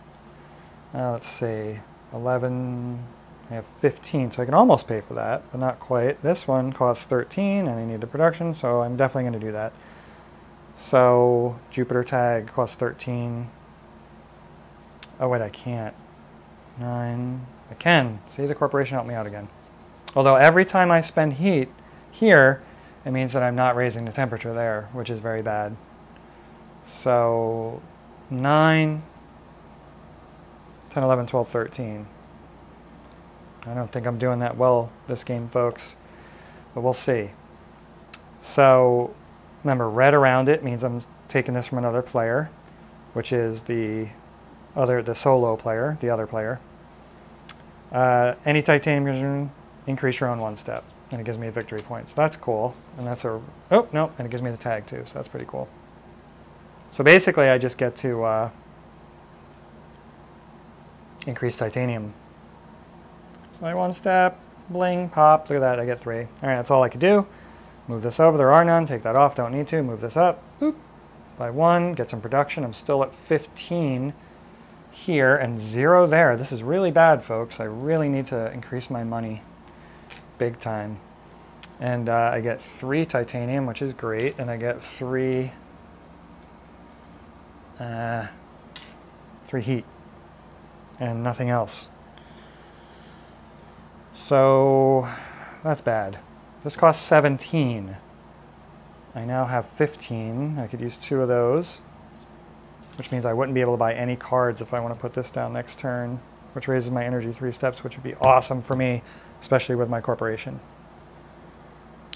Let's see, 11. I have 15, so I can almost pay for that, but not quite. This one costs 13, and I need the production, so I'm definitely going to do that. So Jupiter tag costs 13. Oh wait, I can't. 9. I can. See, the corporation helped me out again. Although every time I spend heat here, it means that I'm not raising the temperature there, which is very bad. So 9, 10, 11, 12, 13. I don't think I'm doing that well this game, folks, but we'll see. So remember, red around it means I'm taking this from another player, which is the solo player, the other player. Any titanium, increase your own 1 step, and it gives me a victory point. So that's cool, and that's a, oh, no, and it gives me the tag too, so that's pretty cool. So basically, I just get to increase titanium. So 1 step, bling, pop, look at that, I get 3. All right, that's all I could do. Move this over, there are none, take that off, don't need to. Move this up, boop, by 1, get some production. I'm still at 15 here and 0 there. This is really bad, folks. I really need to increase my money big time. And I get 3 titanium, which is great, and I get 3 heat and nothing else. So that's bad. This costs 17. I now have 15. I could use 2 of those, which means I wouldn't be able to buy any cards if I want to put this down next turn, which raises my energy 3 steps, which would be awesome for me, especially with my corporation.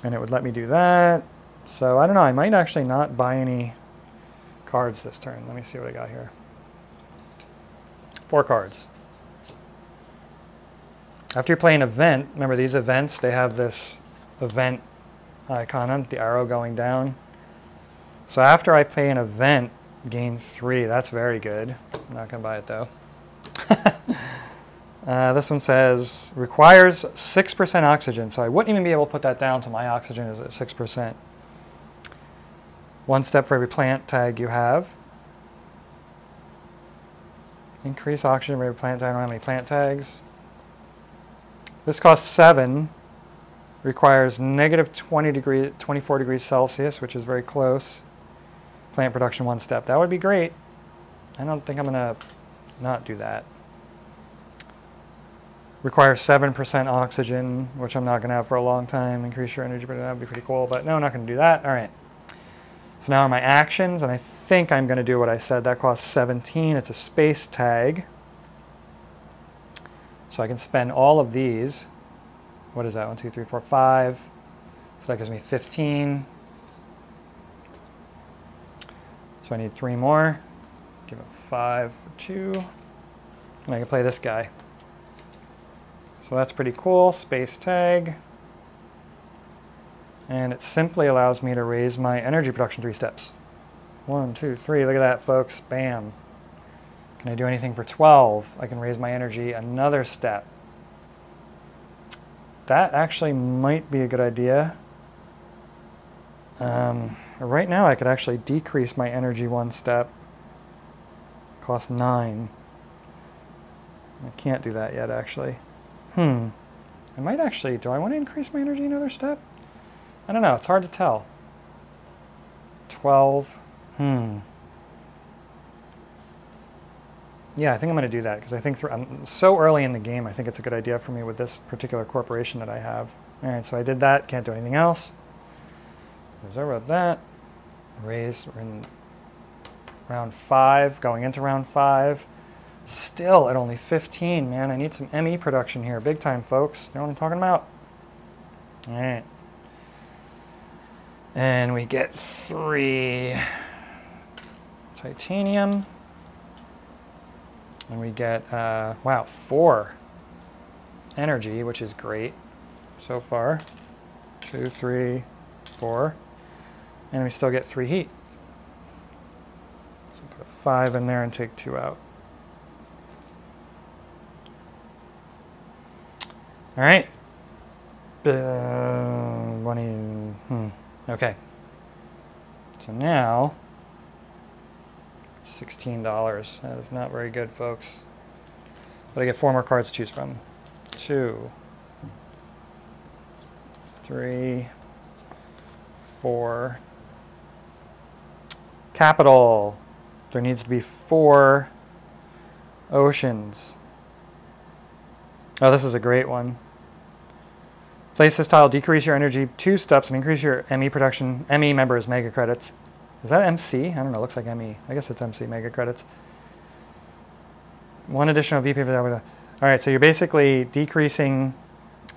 And it would let me do that. So I don't know, I might actually not buy any cards this turn. Let me see what I got here. 4 cards. After you play an event, remember these events, they have this event icon on the arrow going down. So after I play an event, gain 3. That's very good. I'm not going to buy it though. This one says requires 6% oxygen, so I wouldn't even be able to put that down, so my oxygen is at 6%. 1 step for every plant tag you have. Increase oxygen for every plant tag. I don't have any plant tags. This costs 7. Requires negative 24 degrees Celsius, which is very close. Plant production 1 step. That would be great. I don't think I'm going to not do that. Requires 7% oxygen, which I'm not going to have for a long time. Increase your energy, but that would be pretty cool. But no, I'm not going to do that. All right. So now are my actions, and I think I'm going to do what I said. That costs 17. It's a space tag. So I can spend all of these. What is that? 1, 2, 3, 4, 5. So that gives me 15. So I need 3 more. Give it 5 for 2. And I can play this guy. So that's pretty cool. Space tag. And it simply allows me to raise my energy production 3 steps. 1, 2, 3. Look at that, folks. Bam. Can I do anything for 12? I can raise my energy another step. That actually might be a good idea. Right now I could actually decrease my energy 1 step. Cost 9. I can't do that yet, actually. I might actually, do I want to increase my energy another step? I don't know, it's hard to tell. 12. Yeah, I think I'm going to do that because I think I'm so early in the game, I think it's a good idea for me with this particular corporation that I have. All right, so I did that. Can't do anything else. There's over that. Raise. We're in round 5, going into round 5. Still at only 15, man. I need some ME production here. Big time, folks. You know what I'm talking about? All right. And we get 3 titanium. And we get, wow, 4 energy, which is great so far. 2, 3, 4. And we still get 3 heat. So put a 5 in there and take 2 out. All right. Okay. So now, $16. That is not very good, folks. But I get 4 more cards to choose from. 2, 3, 4. Capital. There needs to be 4 oceans. Oh, this is a great one. Place this tile, decrease your energy 2 steps, and increase your ME production. ME, member, is mega credits. Is that MC? I don't know, it looks like ME. I guess it's MC, mega credits. 1 additional VP for that. All right, so you're basically decreasing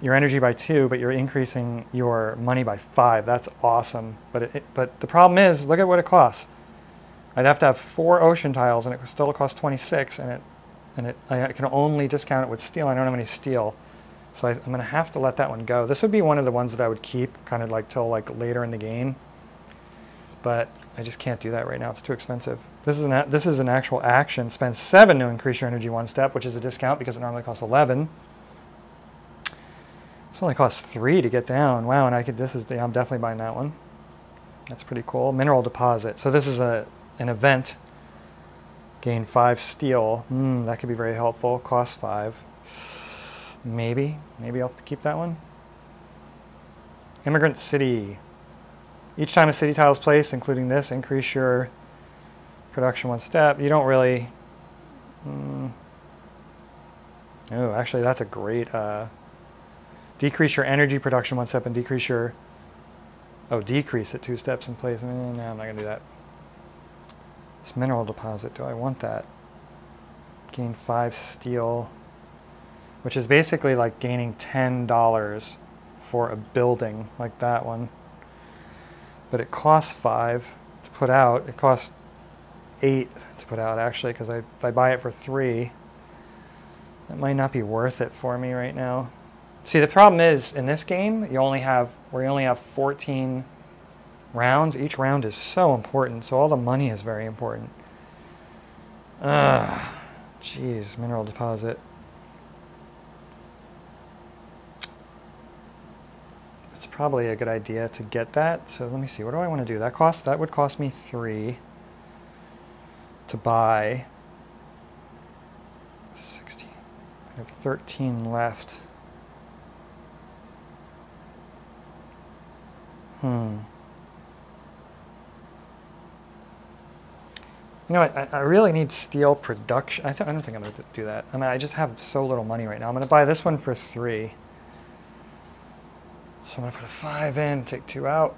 your energy by 2, but you're increasing your money by 5. That's awesome. But the problem is, look at what it costs. I'd have to have 4 ocean tiles, and it still costs 26, and I can only discount it with steel. I don't have any steel. So I'm going to have to let that one go. This would be one of the ones that I would keep kind of like till like later in the game. But I just can't do that right now. It's too expensive. This is an actual action. Spend 7 to increase your energy 1 step, which is a discount because it normally costs 11. This only costs 3 to get down. Wow, and I'm definitely buying that one. That's pretty cool. Mineral deposit. So this is an event. Gain 5 steel. That could be very helpful. Cost 5. Maybe I'll keep that one. Immigrant City. Each time a city tile is placed, including this, increase your production 1 step. You don't really... Oh, actually, that's a great... decrease your energy production 1 step and decrease your... Oh, decrease it 2 steps in place. No, I'm not going to do that. This mineral deposit, do I want that? Gain 5 steel, which is basically like gaining $10 for a building like that one. But it costs 5 to put out. It costs 8 to put out, actually, because if I buy it for 3, that might not be worth it for me right now. See, the problem is, in this game, we only have 14 rounds. Each round is so important, so all the money is very important. Jeez, mineral deposit. It's probably a good idea to get that. So let me see, what do I want to do? That would cost me 3 to buy. 16. I have 13 left. You know what, I really need steel production. I don't think I'm going to do that. I mean, I just have so little money right now. I'm going to buy this one for 3. So I'm going to put a 5 in, take 2 out.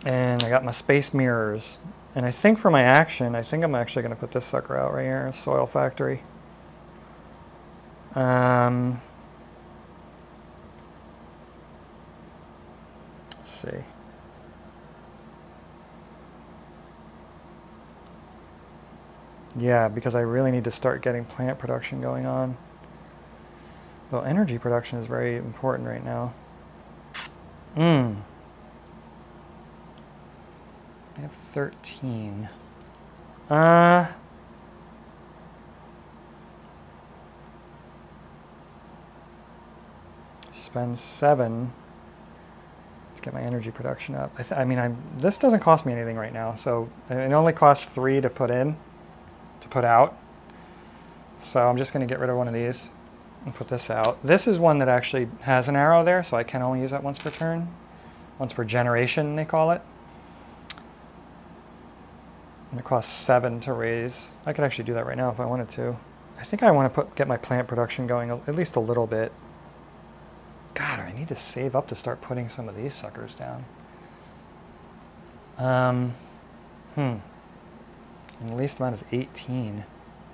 And I got my space mirrors. And I think for my action, I think I'm actually going to put this sucker out right here, Soil Factory. Let's see. Yeah, because I really need to start getting plant production going on. Well, energy production is very important right now. I have 13. Spend 7 to get my energy production up. I mean, this doesn't cost me anything right now, so it only costs 3 to put in. To put out. So I'm just going to get rid of one of these and put this out. This is one that actually has an arrow there, so I can only use that once per turn. Once per generation, they call it. And it costs 7 to raise. I could actually do that right now if I wanted to. I think I want to get my plant production going at least a little bit. God, I need to save up to start putting some of these suckers down. And the least amount is 18.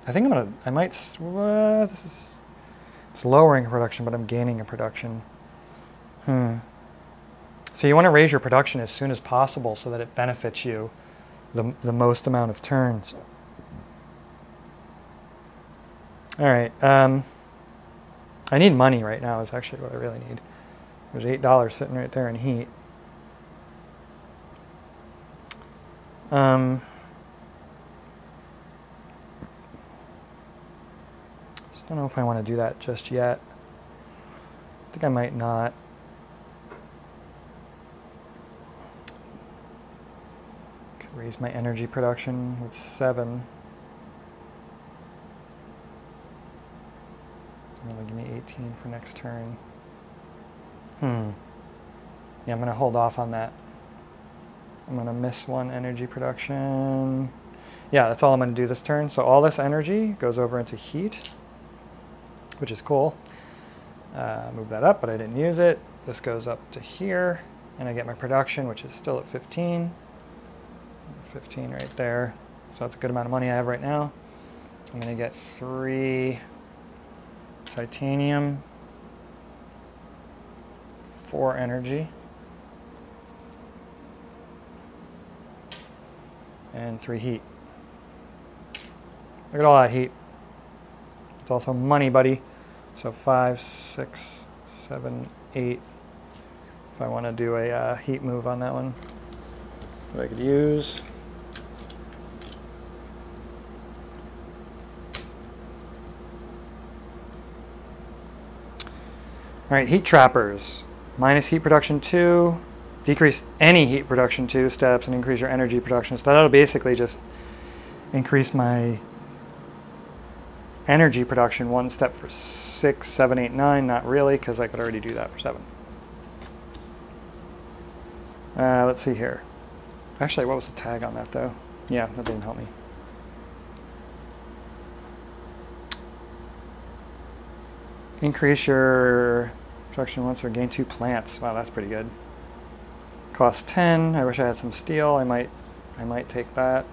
I think it's lowering production, but I'm gaining in production. So you want to raise your production as soon as possible so that it benefits you the most amount of turns. All right. I need money right now is actually what I really need. There's $8 sitting right there in heat. Just don't know if I want to do that just yet. I think I might not. Could raise my energy production with 7. That'll give me 18 for next turn. Yeah, I'm going to hold off on that. I'm going to miss 1 energy production. Yeah, that's all I'm going to do this turn. So all this energy goes over into heat, which is cool. Move that up, but I didn't use it. This goes up to here, and I get my production, which is still at 15. 15 right there. So that's a good amount of money I have right now. I'm going to get 3 titanium, 4 energy, and 3 heat. Look at all that heat. It's also money, buddy. So 5, 6, 7, 8. If I want to do a heat move on that one. that I could use. All right, heat trappers. Minus heat production 2. Decrease any heat production 2 steps and increase your energy production. So that'll basically just increase my energy production 1 step for 6, 7, 8, 9. Not really, because I could already do that for 7. Let's see here. Actually, what was the tag on that, though? Yeah, that didn't help me. Increase your production once or gain 2 plants. Wow, that's pretty good. Cost 10. I wish I had some steel. I might take that.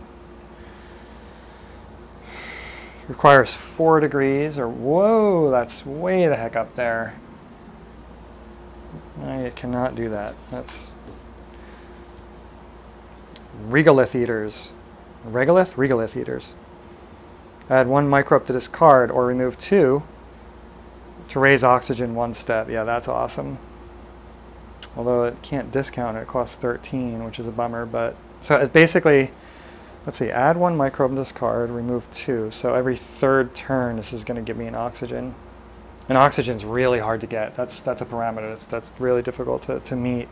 Requires 4 degrees, or whoa, that's way the heck up there. I cannot do that. That's regolith eaters. Regolith? Regolith eaters. Add 1 microbe to this card or remove 2 to raise oxygen 1 step. Yeah, that's awesome. Although it can't discount it, it costs 13, which is a bummer. But so it's basically, let's see, add 1 microbe to this card, remove 2. So every 3rd turn, this is going to give me an oxygen. And oxygen's really hard to get. That's a parameter that's really difficult to meet.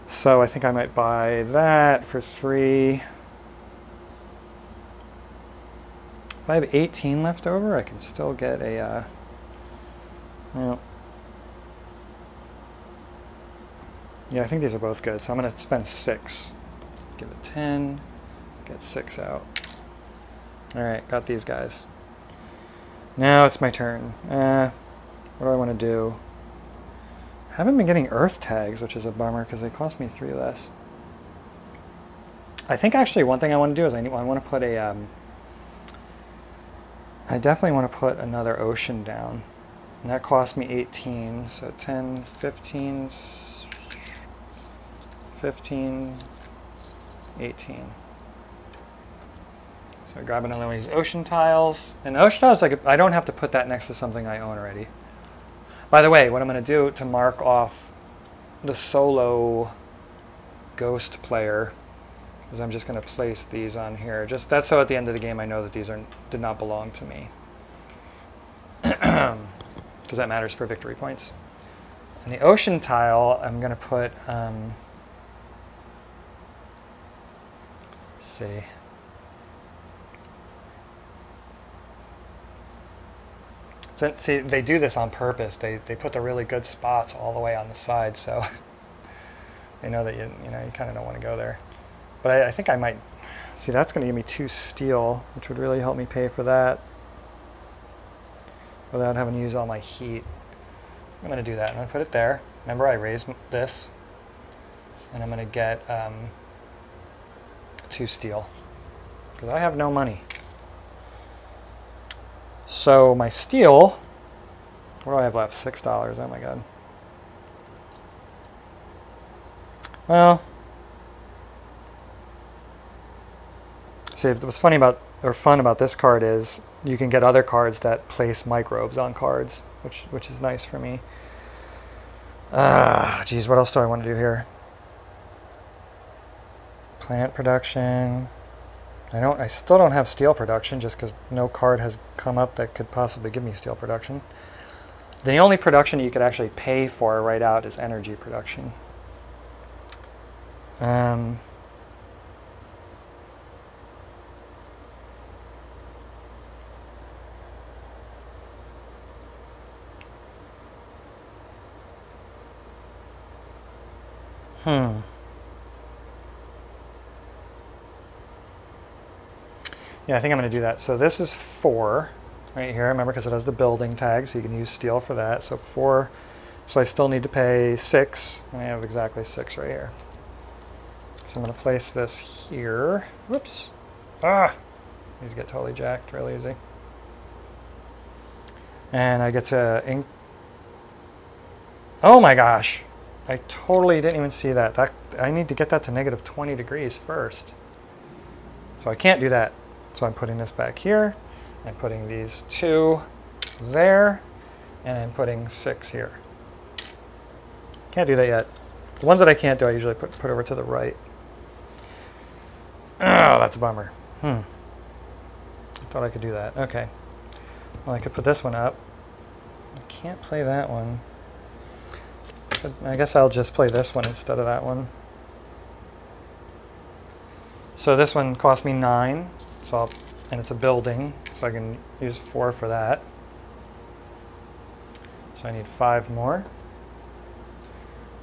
So I think I might buy that for 3. If I have 18 left over, I can still get a, well, yeah, I think these are both good. So I'm going to spend 6. Give it 10, get 6 out. All right, got these guys. Now it's my turn. What do I want to do? I haven't been getting earth tags, which is a bummer because they cost me 3 less. I think actually one thing I want to do is I want to put a, I definitely want to put another ocean down. And that cost me 18, so 10, 15, 15, 18. So I grab another one of these ocean tiles. And ocean tiles, like, I don't have to put that next to something I own already. By the way, what I'm going to do to mark off the solo ghost player is I'm just going to place these on here. Just that's so at the end of the game I know that these did not belong to me. Because that matters for victory points. And the ocean tile, I'm going to put, let's see. So, see, they do this on purpose. They put the really good spots all the way on the side, so they know that you kind of don't want to go there. But I think I might, see, that's going to give me 2 steel, which would really help me pay for that without having to use all my heat. I'm going to do that. I'm going to put it there. Remember, I raised this, and I'm going to get 2 steel because I have no money. So my steel, what do I have left? $6. Oh my god. Well, see, what's funny about, or fun about this card is you can get other cards that place microbes on cards, which is nice for me. Geez, what else do I want to do here? Plant production. I still don't have steel production just because no card has come up that could possibly give me steel production. The only production you could actually pay for right out is energy production. Yeah, I think I'm going to do that. So this is 4 right here, remember, because it has the building tag, so you can use steel for that. So 4, so I still need to pay 6, and I have exactly 6 right here. So I'm going to place this here. Whoops. These get totally jacked real easy. And I get to oh my gosh. I totally didn't even see that. I need to get that to negative 20 degrees first. So I can't do that. So I'm putting this back here, and putting these 2 there, and I'm putting 6 here. Can't do that yet. The ones that I can't do, I usually put over to the right. Oh, that's a bummer. I thought I could do that. Okay. Well, I could put this one up. I can't play that one. But I guess I'll just play this one instead of that one. So this one cost me 9, and it's a building, so I can use 4 for that. So I need 5 more.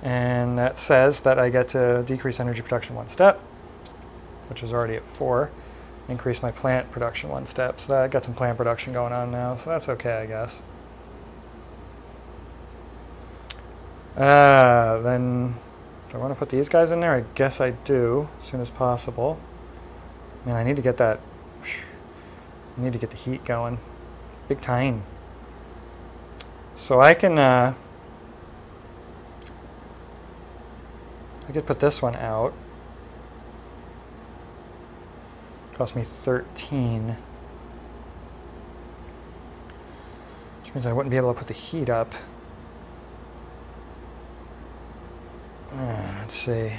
And that says that I get to decrease energy production 1 step, which is already at 4. Increase my plant production 1 step. So I got some plant production going on now, so that's okay, I guess. Then, do I want to put these guys in there? I guess I do, as soon as possible. Man, I need to get that, I need to get the heat going. Big time. So I can, I could put this one out. Cost me 13. Which means I wouldn't be able to put the heat up. Let's see.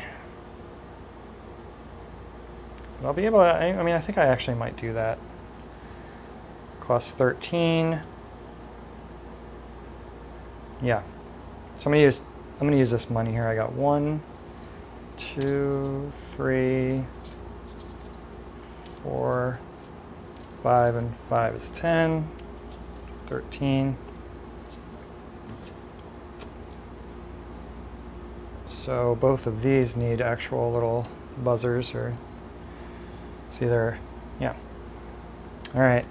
But I'll be able to, I mean, I think I actually might do that. Costs 13. Yeah. So I'm gonna use this money here. I got 1, 2, 3, 4, 5, and 5 is 10. 13. So both of these need actual little buzzers, or it's either, yeah. All right.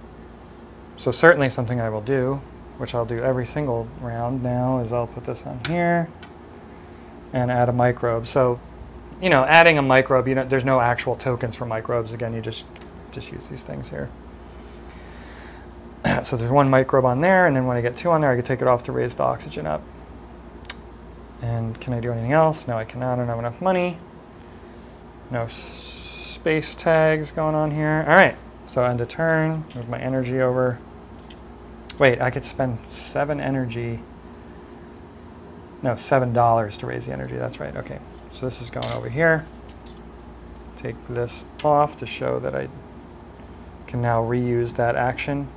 So certainly something I will do, which I'll do every single round now, is I'll put this on here and add a microbe. So, you know, adding a microbe, you know, there's no actual tokens for microbes. Again, you just use these things here. So there's 1 microbe on there, and then when I get 2 on there, I can take it off to raise the oxygen up. And can I do anything else? No, I cannot. I don't have enough money. No space tags going on here. All right, so end of turn. Move my energy over. Wait, I could spend 7 energy. No, $7 to raise the energy. That's right. Okay, so this is going over here. Take this off to show that I can now reuse that action.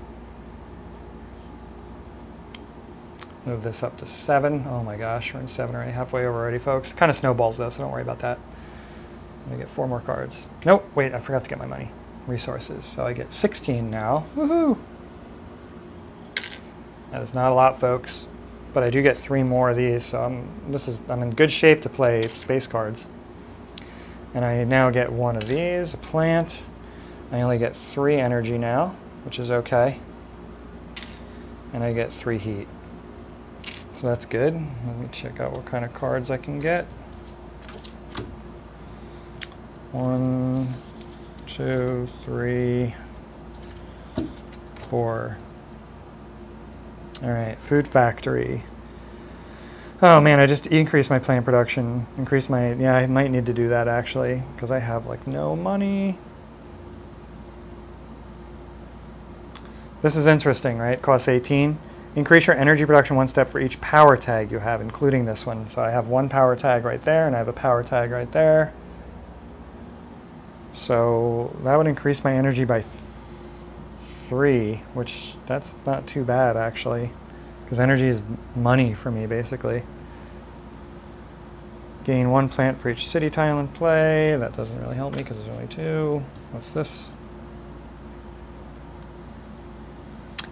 Move this up to 7. Oh my gosh, we're in 7 already, halfway over already, folks. Kind of snowballs though, so don't worry about that. I'm gonna get 4 more cards. Nope, wait, I forgot to get my money. Resources, so I get 16 now. Woohoo! That is not a lot, folks, but I do get 3 more of these, so I'm in good shape to play space cards. And I now get 1 of these, a plant. I only get 3 energy now, which is okay. And I get 3 heat. So that's good. Let me check out what kind of cards I can get. 1, 2, 3, 4. All right, food factory. Oh man, I just increased my plant production. Increased my, yeah, I might need to do that actually, because I have like no money. This is interesting, right? Costs 18. Increase your energy production 1 step for each power tag you have, including this one. So I have 1 power tag right there, and I have a power tag right there. So that would increase my energy by 3, which that's not too bad actually, because energy is money for me basically. Gain 1 plant for each city tile in play. That doesn't really help me because there's only 2. What's this?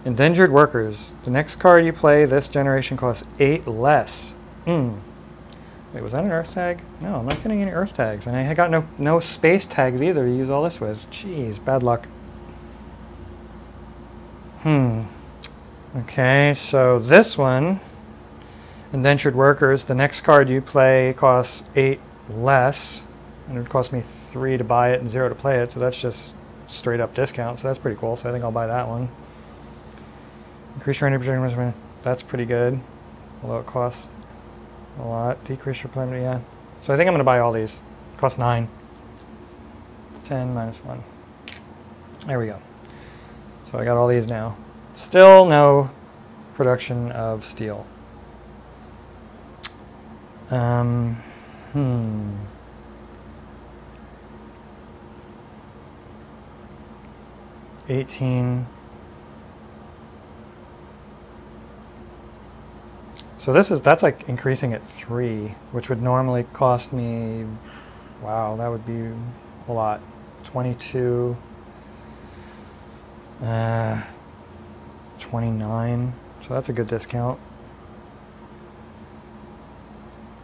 Endangered workers. The next card you play this generation costs 8 less. Wait, was that an earth tag? No, I'm not getting any earth tags. And I got no space tags either to use all this with. Jeez, bad luck. Okay, so this one, Indentured Workers, the next card you play costs 8 less. And it would cost me 3 to buy it and 0 to play it. So that's just straight up discount. So that's pretty cool. So I think I'll buy that one. Increase your energy production. That's pretty good, although it costs a lot. Decrease your plant, yeah. So I think I'm going to buy all these. Cost 9. 10 minus 1. There we go. So I got all these now. Still no production of steel. 18. So that's like increasing at 3, which would normally cost me, wow, that would be a lot. 22, 29, so that's a good discount.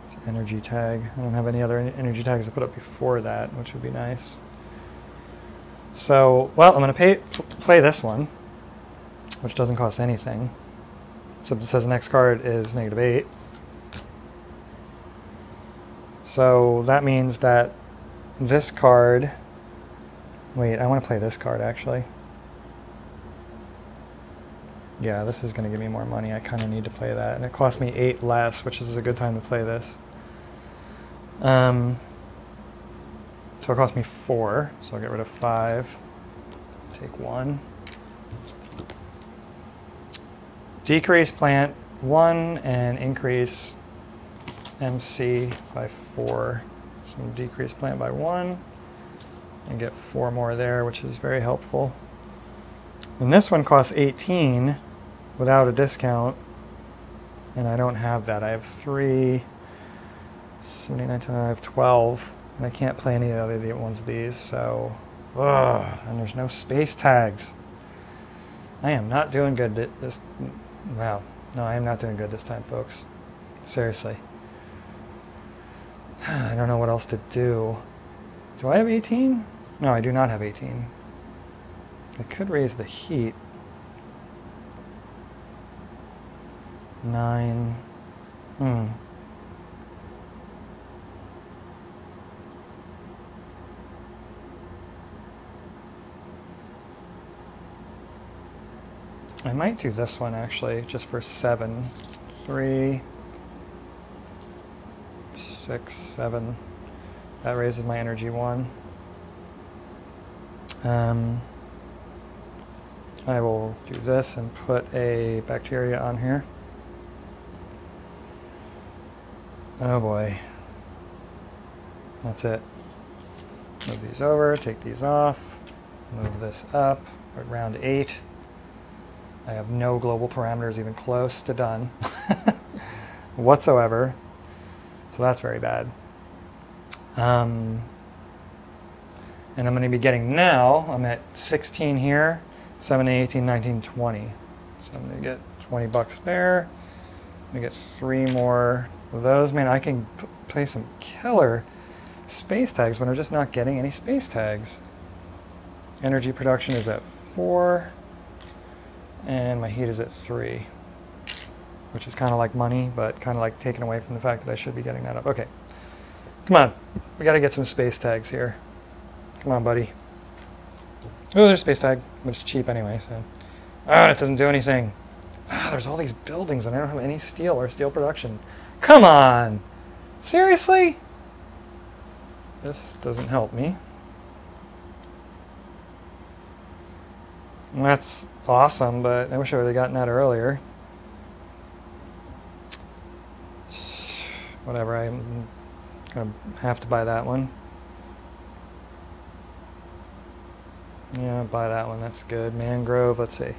It's energy tag. I don't have any other energy tags to put up before that, which would be nice. So, well, I'm going to play this one, which doesn't cost anything. So it says the next card is -8. So that means that this card... Wait, I want to play this card, actually. Yeah, this is going to give me more money. I kind of need to play that. And it cost me 8 less, which is a good time to play this. So it cost me 4, so I'll get rid of 5. Take 1. Decrease plant 1 and increase MC by 4. So I'm going to decrease plant by 1 and get 4 more there, which is very helpful. And this one costs 18 without a discount, and I don't have that. I have 3, 79, I have 12, and I can't play any of the other ones of these, so, and there's no space tags. I am not doing good this, wow, no, I am not doing good this time, folks. Seriously. I don't know what else to do. Do I have 18? No, I do not have 18. I could raise the heat. 9. I might do this one actually, just for 7. 3, 6, 7. That raises my energy 1. I will do this and put a bacteria on here. Oh boy. That's it. Move these over, take these off, move this up, around 8. I have no global parameters even close to done whatsoever. So that's very bad. And I'm going to be getting now, I'm at 16 here, 7, 18, 19, 20. So I'm going to get 20 bucks there. I'm going to get 3 more of those. Man, I can play some killer space tags, but I'm just not getting any space tags. Energy production is at 4, and my heat is at 3, which is kind of like money, but kind of like taken away from the fact that I should be getting that up. Okay, come on. We got to get some space tags here. Come on, buddy. Oh, there's a space tag, but it's cheap anyway, so. Ah, it doesn't do anything. Ah, there's all these buildings, and I don't have any steel or steel production. Come on! Seriously? This doesn't help me. And that's awesome, but I wish I would have gotten that earlier. Whatever, I'm gonna have to buy that one. Yeah, buy that one, that's good. Mangrove, let's see. It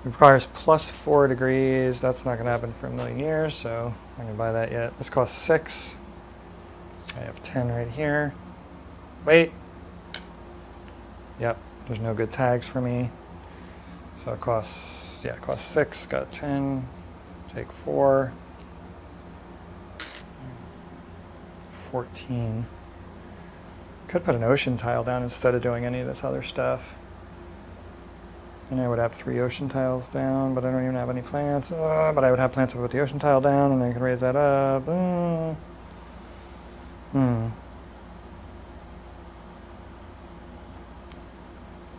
requires plus 4 degrees. That's not gonna happen for a million years, so I'm not gonna buy that yet. This costs 6. I have 10 right here. Wait. Yep, there's no good tags for me. So it costs, yeah, it costs 6, got 10, take 4. 14. Could put an ocean tile down instead of doing any of this other stuff. And I would have 3 ocean tiles down, but I don't even have any plants. But I would have plants to put the ocean tile down, and I could raise that up.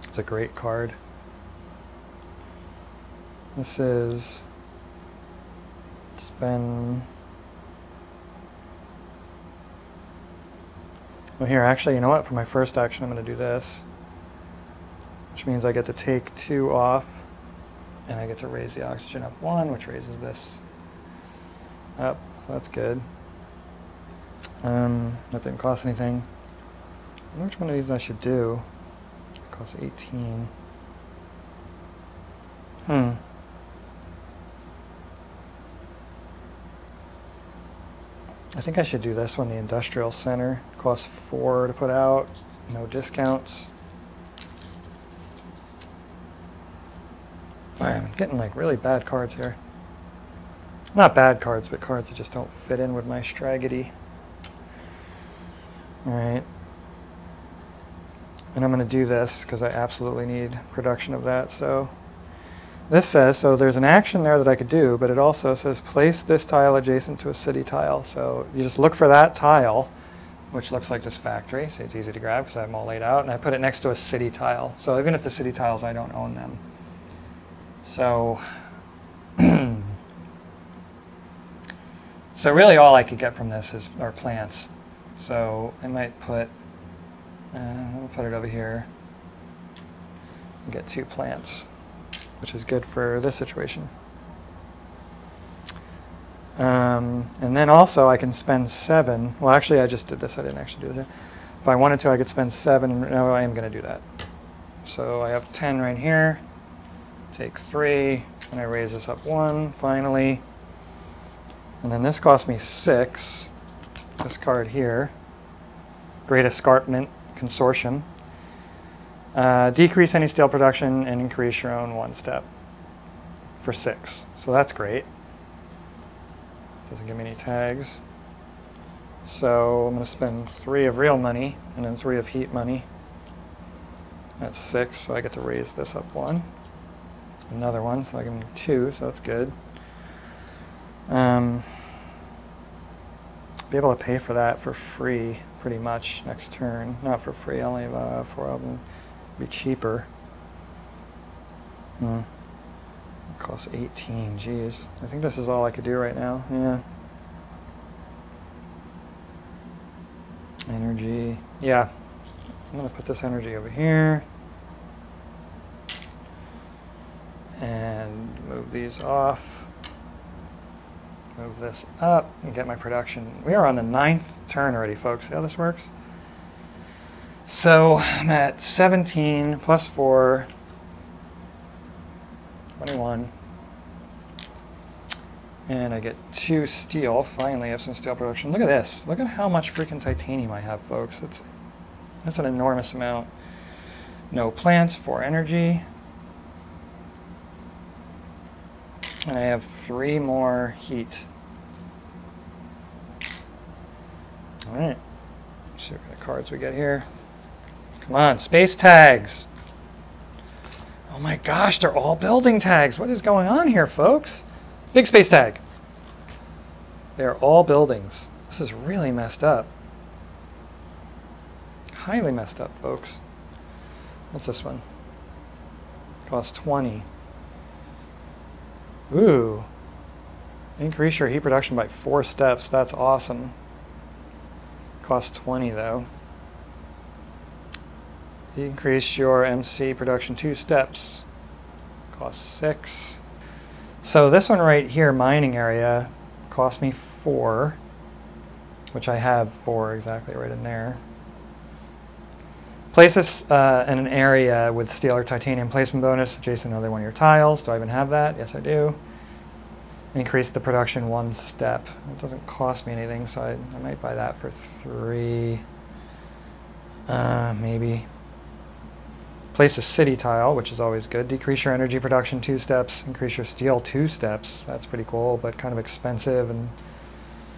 It's a great card. This is spend. Well, here, actually, you know what? For my first action, I'm going to do this, which means I get to take 2 off, and I get to raise the oxygen up 1, which raises this up, so that's good. That didn't cost anything. I wonder which one of these I should do. It costs 18. I think I should do this one, the Industrial Center. Costs 4 to put out, no discounts. I'm getting like really bad cards here. Not bad cards, but cards that just don't fit in with my strategy. Alright. And I'm going to do this because I absolutely need production of that. So this says, so there's an action there that I could do, but it also says place this tile adjacent to a city tile. So you just look for that tile, which looks like this factory. So it's easy to grab because I have them all laid out. And I put it next to a city tile. So even if the city tiles, I don't own them. So, so really all I could get from this are plants. So I might put, I'll put it over here and get 2 plants, which is good for this situation. And then also I can spend 7. Well, actually I just did this. I didn't actually do this. If I wanted to, I could spend 7. And no, I am going to do that. So I have 10 right here. Take 3, and I raise this up 1, finally. And then this cost me 6. This card here. Great Escarpment Consortium. Decrease any steel production and increase your own 1 step for 6. So that's great. Doesn't give me any tags. So I'm going to spend 3 of real money and then 3 of heat money. That's 6, so I get to raise this up 1. Another 1, so I give me 2, so that's good. Be able to pay for that for free pretty much next turn. Not for free, I only have 4 of them. Be cheaper. It costs 18, geez. I think this is all I could do right now, yeah. Energy, yeah. I'm gonna put this energy over here. And move these off. Move this up and get my production. We are on the 9th turn already, folks. See how this works? So I'm at 17 plus 4, 21. And I get 2 steel. Finally, I have some steel production. Look at this. Look at how much freaking titanium I have, folks. That's an enormous amount. No plants, 4 energy. And I have 3 more heat. Alright. Let's see what kind of cards we get here. Come on, space tags. Oh my gosh, they're all building tags. What is going on here, folks? Big space tag. They're all buildings. This is really messed up. Highly messed up, folks. What's this one? Costs 20. Ooh. Increase your heat production by 4 steps. That's awesome. Costs 20 though. Increase your MC production 2 steps. Costs 6. So this one right here, mining area, cost me 4, which I have 4 exactly right in there. Place this in an area with steel or titanium placement bonus adjacent to another one of your tiles. Do I even have that? Yes, I do. Increase the production 1 step. It doesn't cost me anything, so I might buy that for 3. Maybe. Place a city tile, which is always good. Decrease your energy production 2 steps. Increase your steel 2 steps. That's pretty cool, but kind of expensive. And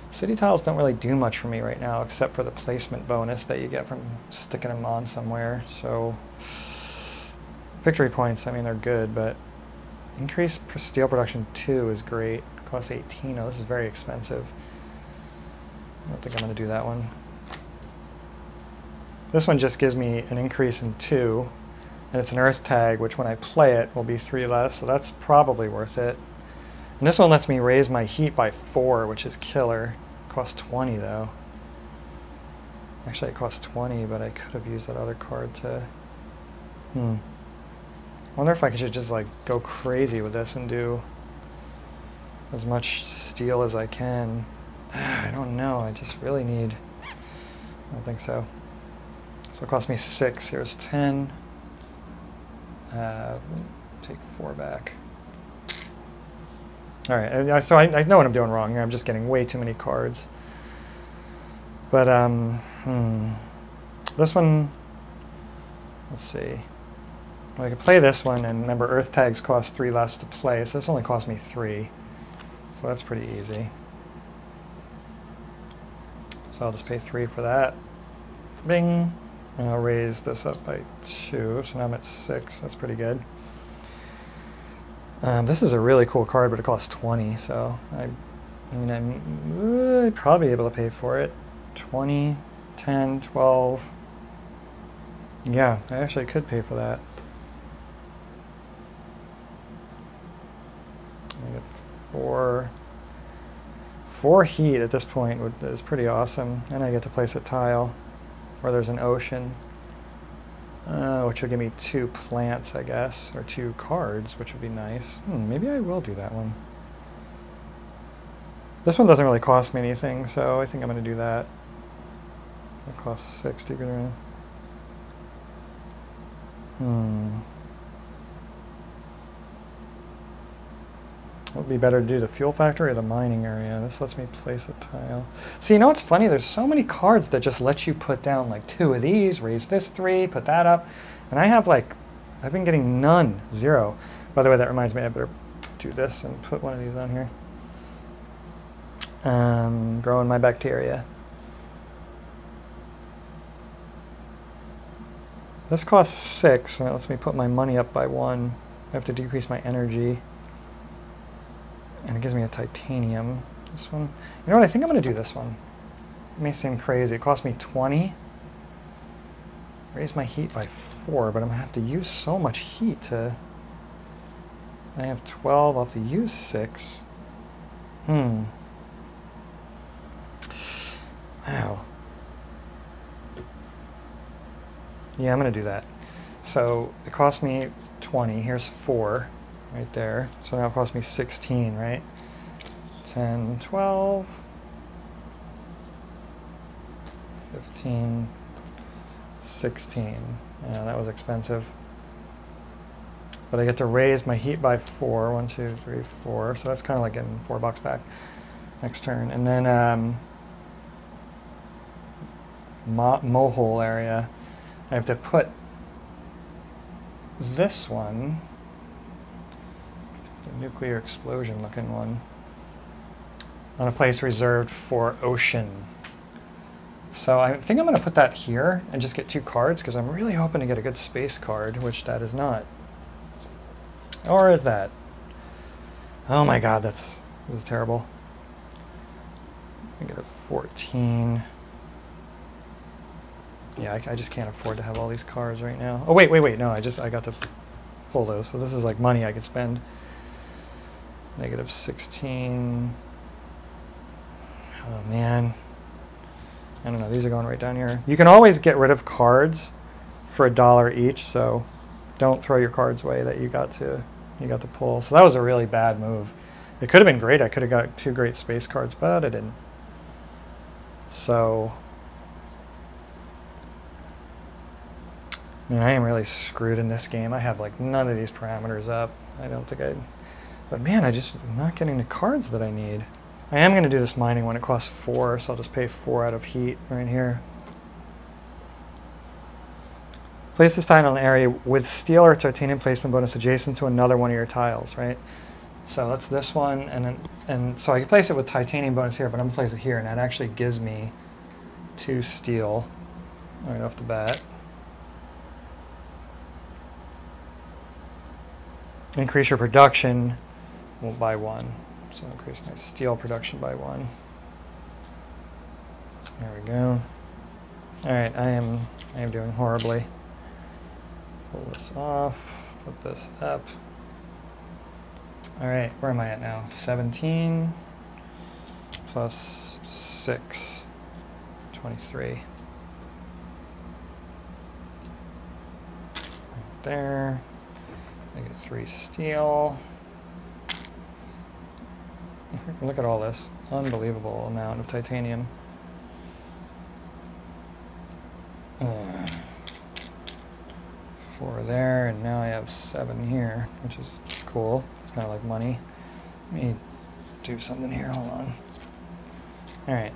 city tiles don't really do much for me right now, except for the placement bonus that you get from sticking them on somewhere. So victory points, I mean, they're good, but increase steel production 2 is great. Costs 18. Oh, this is very expensive. I don't think I'm going to do that one. This one just gives me an increase in 2. And it's an earth tag, which when I play it will be 3 less, so that's probably worth it. And this one lets me raise my heat by 4, which is killer. Costs 20 though. Actually it costs 20, but I could have used that other card to... I wonder if I could just like go crazy with this and do as much steel as I can. I don't know, I just really need... I don't think so. So it cost me 6, here's 10. Take 4 back. All right, so I know what I'm doing wrong here. I'm just getting way too many cards. But this one, let's see. Well, I could play this one, and remember, Earth tags cost 3 less to play, so this only cost me 3. So that's pretty easy. So I'll just pay 3 for that. Bing. And I'll raise this up by 2, so now I'm at 6. That's pretty good. This is a really cool card, but it costs 20, so I'm probably able to pay for it. 20, 10, 12. Yeah, I actually could pay for that. I get 4 heat at this point is pretty awesome, and I get to place a tile where there's an ocean, which will give me 2 plants, I guess, or 2 cards, which would be nice. Maybe I will do that one. This one doesn't really cost me anything, so I think I'm going to do that. It costs 60. It would be better to do the fuel factory or the mining area. This lets me place a tile. So you know what's funny? There's so many cards that just let you put down like 2 of these, raise this 3, put that up. And I have like, I've been getting none, 0. By the way, that reminds me, I better do this and put one of these on here. Growing my bacteria. This costs 6, and it lets me put my money up by 1. I have to decrease my energy. And it gives me a titanium. This one. You know what? I think I'm going to do this one. It may seem crazy. It cost me 20. Raise my heat by 4, but I'm going to have to use so much heat to... I have 12. I'll have to use 6. Wow. Yeah, I'm going to do that. So it cost me 20. Here's 4. Right there. So now it costs me 16, right? 10, 12, 15, 16. Yeah, that was expensive. But I get to raise my heat by 4. 1, 2, 3, 4. So that's kind of like getting $4 back next turn. And then mohole area. I have to put this one, the nuclear explosion looking one, on a place reserved for ocean. So I think I'm going to put that here and just get 2 cards, because I'm really hoping to get a good space card, which that is not. Or is that? Oh my god, this is terrible. I get a 14. Yeah, I just can't afford to have all these cards right now. Oh, wait, no, I got to pull those. So this is like money I could spend. Negative 16. Oh, man. I don't know, these are going right down here. You can always get rid of cards for $1 each, so don't throw your cards away that you got to pull. So that was a really bad move. It could have been great. I could have got 2 great space cards, but I didn't. So... I mean, I am really screwed in this game. I have like none of these parameters up. I don't think I'd... But man, I'm not getting the cards that I need. I am going to do this mining when it costs 4, so I'll just pay 4 out of heat right here. Place this tile in an area with steel or titanium placement bonus adjacent to another one of your tiles, right? So that's this one, and so I can place it with titanium bonus here, but I'm going to place it here, and that actually gives me 2 steel right off the bat. Increase your production by 1. So increase my steel production by 1. There we go. Alright, I am doing horribly. Pull this off, put this up. Alright, where am I at now? 17 plus 6, 23. Right there. I get 3 steel. Look at all this. Unbelievable amount of titanium. 4 there, and now I have 7 here, which is cool. It's kind of like money. Let me do something here. Hold on. All right.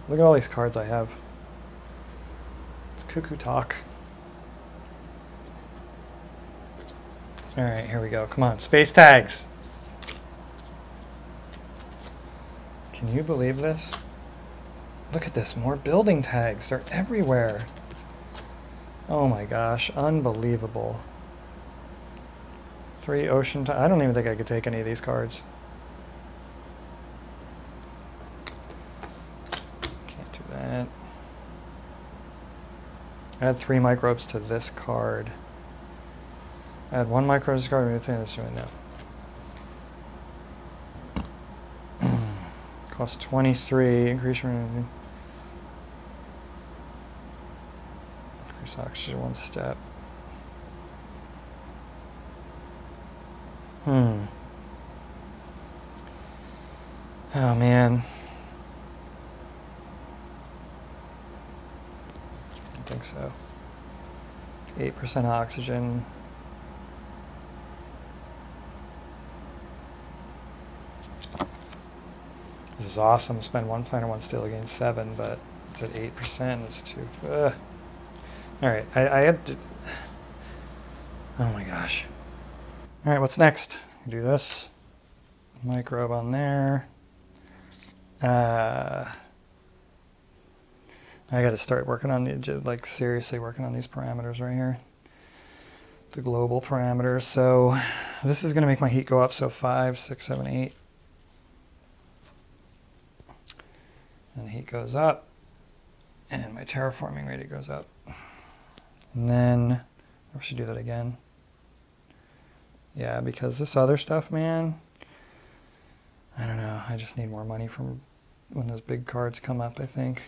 Look at all these cards I have. It's cuckoo talk. All right, here we go. Come on, space tags. Can you believe this? Look at this, more building tags. They're everywhere. Oh my gosh, unbelievable. 3 ocean tags. I don't even think I could take any of these cards. Can't do that. Add 3 microbes to this card. Add 1 microbe to this card. This right now. Cost 23. Increase oxygen 1 step. Oh man. I don't think so. 8% oxygen. This is awesome. Spend 1 planar, 1 steel, gain 7, but it's at 8%. It's too. Alright, I had to. Oh my gosh. Alright, what's next? Do this. Microbe on there. I gotta start working on the, like, seriously working on these parameters right here. The global parameters. So this is gonna make my heat go up. So 5, 6, 7, 8. And the heat goes up. And my terraforming rate goes up. And then, I should do that again. Yeah, because this other stuff, man, I don't know. I just need more money from when those big cards come up, I think.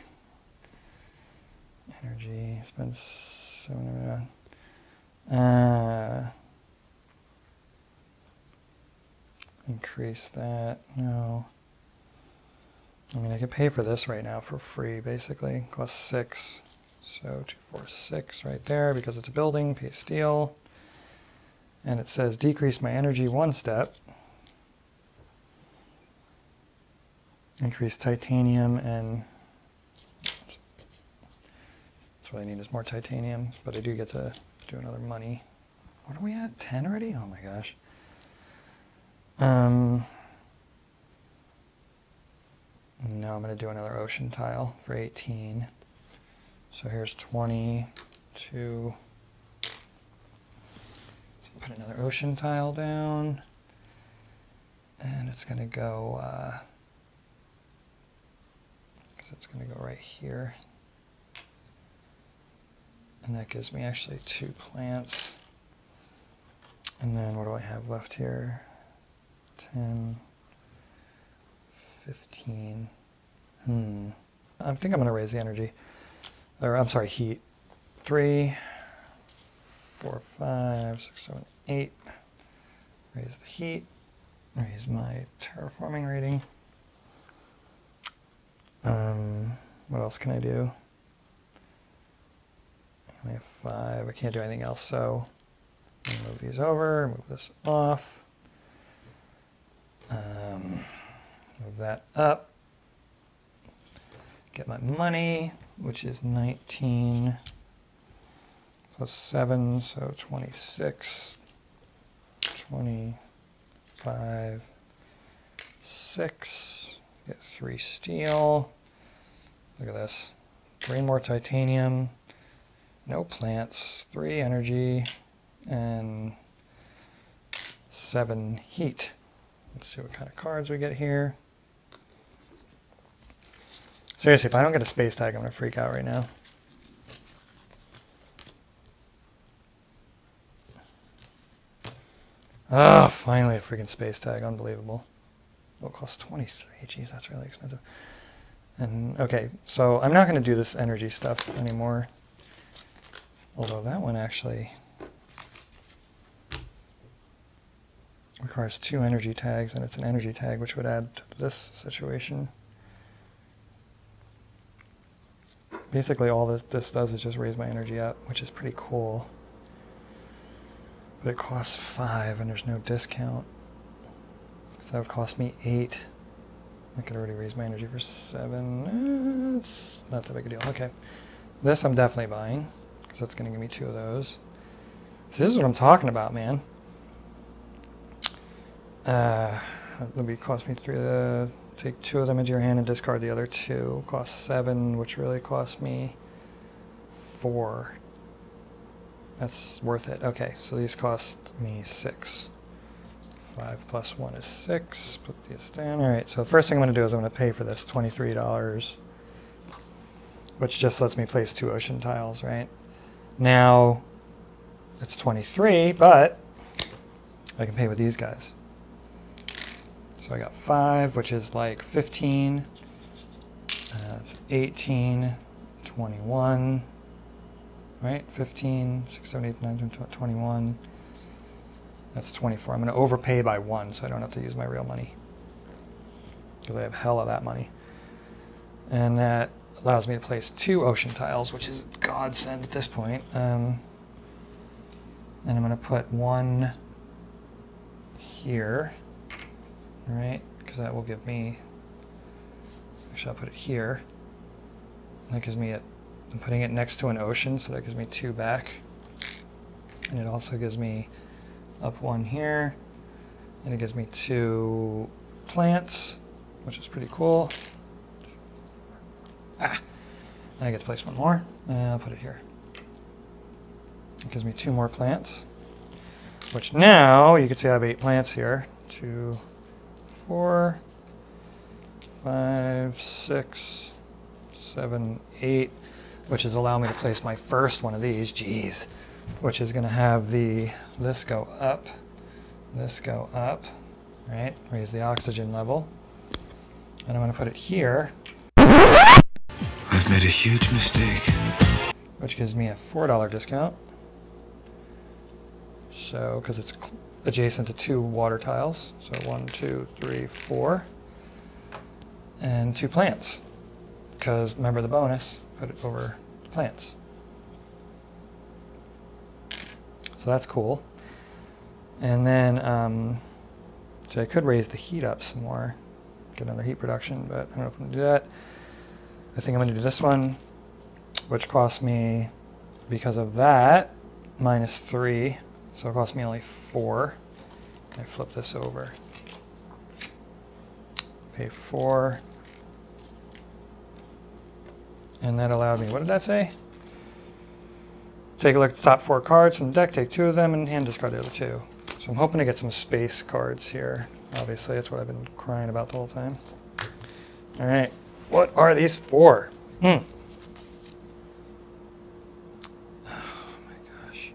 Energy, spend 7. Increase that. No. I mean, I could pay for this right now for free, basically. Costs 6. So 2, 4, 6 right there because it's a building. Pay steel. And it says decrease my energy 1 step. Increase titanium and that's what I need is more titanium, but I do get to do another money. What are we at? 10 already? Oh my gosh. No, I'm going to do another ocean tile for 18. So here's 22. So put another ocean tile down. And it's going to go, because it's going to go right here. And that gives me actually 2 plants. And then what do I have left here? 10, 15. I think I'm going to raise the energy. Or, I'm sorry, heat. 3, 4, 5, 6, 7, 8. Raise the heat. Raise my terraforming rating. What else can I do? I only have 5. I can't do anything else, so I'm gonna move these over, move this off. Move that up. Get my money, which is 19 plus 7, so 26, 25, 6. Get 3 steel. Look at this. 3 more titanium. No plants. 3 energy. And 7 heat. Let's see what kind of cards we get here. Seriously, if I don't get a space tag, I'm going to freak out right now. Oh, finally a freaking space tag. Unbelievable. Oh, it costs 23. Jeez, that's really expensive. And okay, so I'm not going to do this energy stuff anymore. Although that one actually requires 2 energy tags, and it's an energy tag which would add to this situation. Basically all this does is just raise my energy up, which is pretty cool. But it costs 5 and there's no discount. So that would cost me 8. I could already raise my energy for 7. It's not that big a deal. Okay. This I'm definitely buying, because that's going to give me 2 of those. So this is what I'm talking about, man. That would cost me 3 to take 2 of them into your hand and discard the other 2. Cost 7, which really cost me 4. That's worth it. Okay, so these cost me 6. 5 plus 1 is 6. Put these down. Alright, so the first thing I'm going to do is I'm going to pay for this $23, which just lets me place 2 ocean tiles, right? Now, it's 23, but I can pay with these guys. So I got 5, which is like 15. That's 18, 21, right? 15, 6, 7, 8, 9, 10, 21. That's 24. I'm going to overpay by 1, so I don't have to use my real money, because I have hell of that money. And that allows me to place 2 ocean tiles, which is a godsend at this point. And I'm going to put 1 here, right? Because that will give me, actually I'll put it here. That gives me I'm putting it next to an ocean, so that gives me 2 back. And it also gives me up 1 here, and it gives me 2 plants, which is pretty cool. And I get to place 1 more, and I'll put it here. It gives me 2 more plants, which now you can see I have 8 plants here. 2, 4, 5, 6, 7, 8, which is allowing me to place my first one of these. Jeez. Which is going to have this go up, right? Raise the oxygen level. And I'm going to put it here.
I've made a huge mistake.
Which gives me a $4 discount. So, because it's adjacent to 2 water tiles. So 1, 2, 3, 4. And 2 plants. Because remember the bonus, put it over plants. So that's cool. And then, so I could raise the heat up some more, get another heat production, but I don't know if I'm going to do that. I think I'm going to do this one, which costs me, because of that, -3. So it costs me only 4. I flip this over. Pay 4. And that allowed me, what did that say? Take a look at the top 4 cards from the deck, take 2 of them, and hand discard the other 2. So I'm hoping to get some space cards here. Obviously, that's what I've been crying about the whole time. Alright, what are these for? Oh my gosh.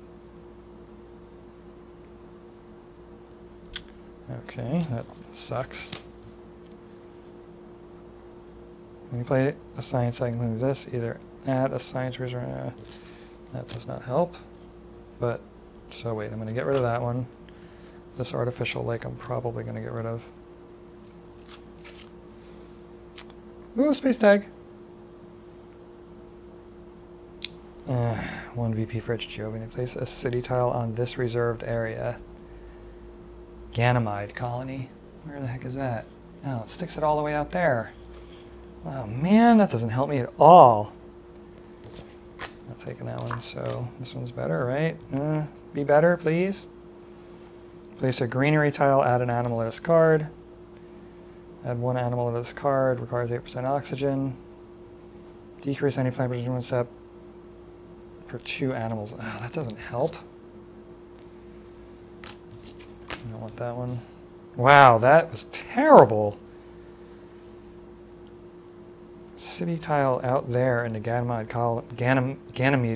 Okay, that sucks. When you play a science, I can move this, either add a science reserve. That does not help, but, so wait, I'm going to get rid of that one. This artificial lake I'm probably going to get rid of. Ooh, space tag! 1 VP for each Giovanni. Place a city tile on this reserved area. Ganymede colony. Where the heck is that? Oh, it sticks it all the way out there. Oh man, that doesn't help me at all. Not taking that one, so this one's better, right? Be better, please. Place a greenery tile, add an animal to this card. Add 1 animal to this card, requires 8% oxygen. Decrease any plant position 1 step for 2 animals. Oh, that doesn't help. I don't want that one. Wow, that was terrible. City tile out there in the Ganymede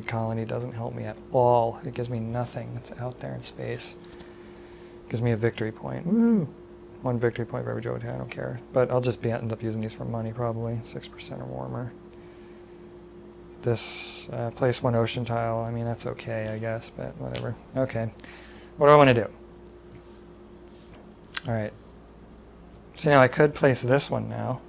colony doesn't help me at all. It gives me nothing. It's out there in space. Gives me a victory point. Woo! 1 victory point for every Joe. I don't care. But I'll just end up using these for money probably. 6% or warmer. This, place 1 ocean tile. I mean, that's okay, I guess, but whatever. Okay. What do I want to do? Alright. So now I could place this one now.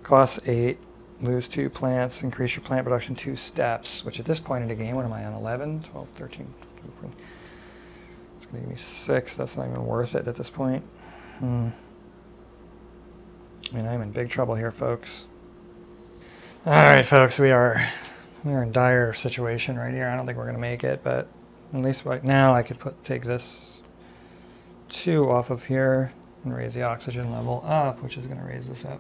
Costs 8. Lose 2 plants, increase your plant production 2 steps, which at this point in the game, what am I on, 11, 12, 13, 14? It's going to give me 6. That's not even worth it at this point. I mean, I'm in big trouble here, folks. All right, folks, we're in dire situation right here. I don't think we're going to make it, but at least right now I could take this 2 off of here and raise the oxygen level up, which is going to raise this up.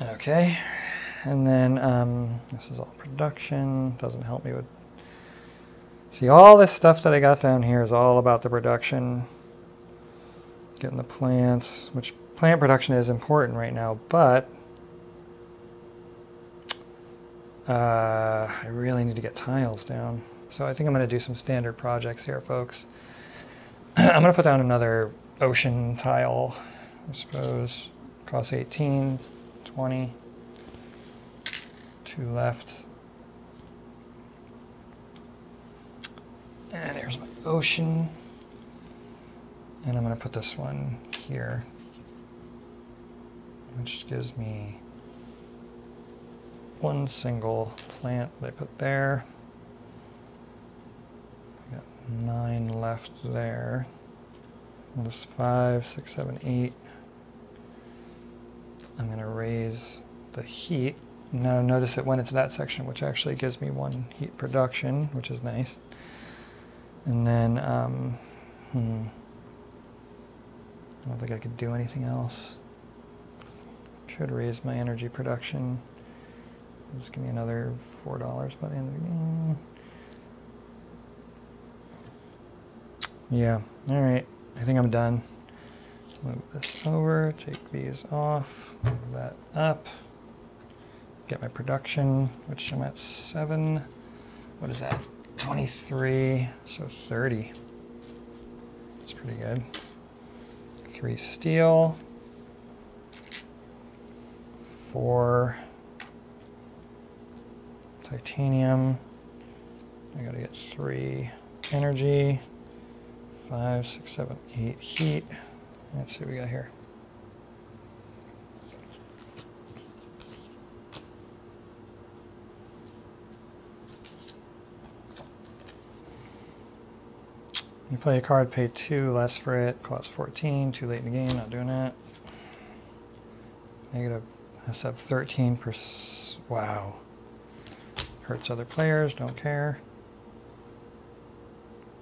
Okay, and then this is all production. Doesn't help me with... See, all this stuff that I got down here is all about the production. Getting the plants, which plant production is important right now, but I really need to get tiles down. So I think I'm going to do some standard projects here, folks. I'm going to put down another ocean tile, I suppose. Costs 18, 20, 2 left. And here's my ocean. And I'm going to put this one here, which gives me 1 single plant that I put there. I got 9 left there. And this 5, 6, 7, 8. I'm going to raise the heat. Now notice it went into that section, which actually gives me 1 heat production, which is nice. And then, I don't think I could do anything else. Could raise my energy production. Just give me another $4 by the end of the game. Yeah, all right. I think I'm done. Move this over, take these off, move that up. Get my production, which I'm at 7. What is that? 23, so 30. That's pretty good. 3 steel. 4 titanium. I gotta get 3 energy. 5, 6, 7, 8 heat. Let's see what we got here. You play a card, pay 2 less for it, costs 14, too late in the game, not doing that. Negative, has to have 13%, wow. Hurts other players, don't care.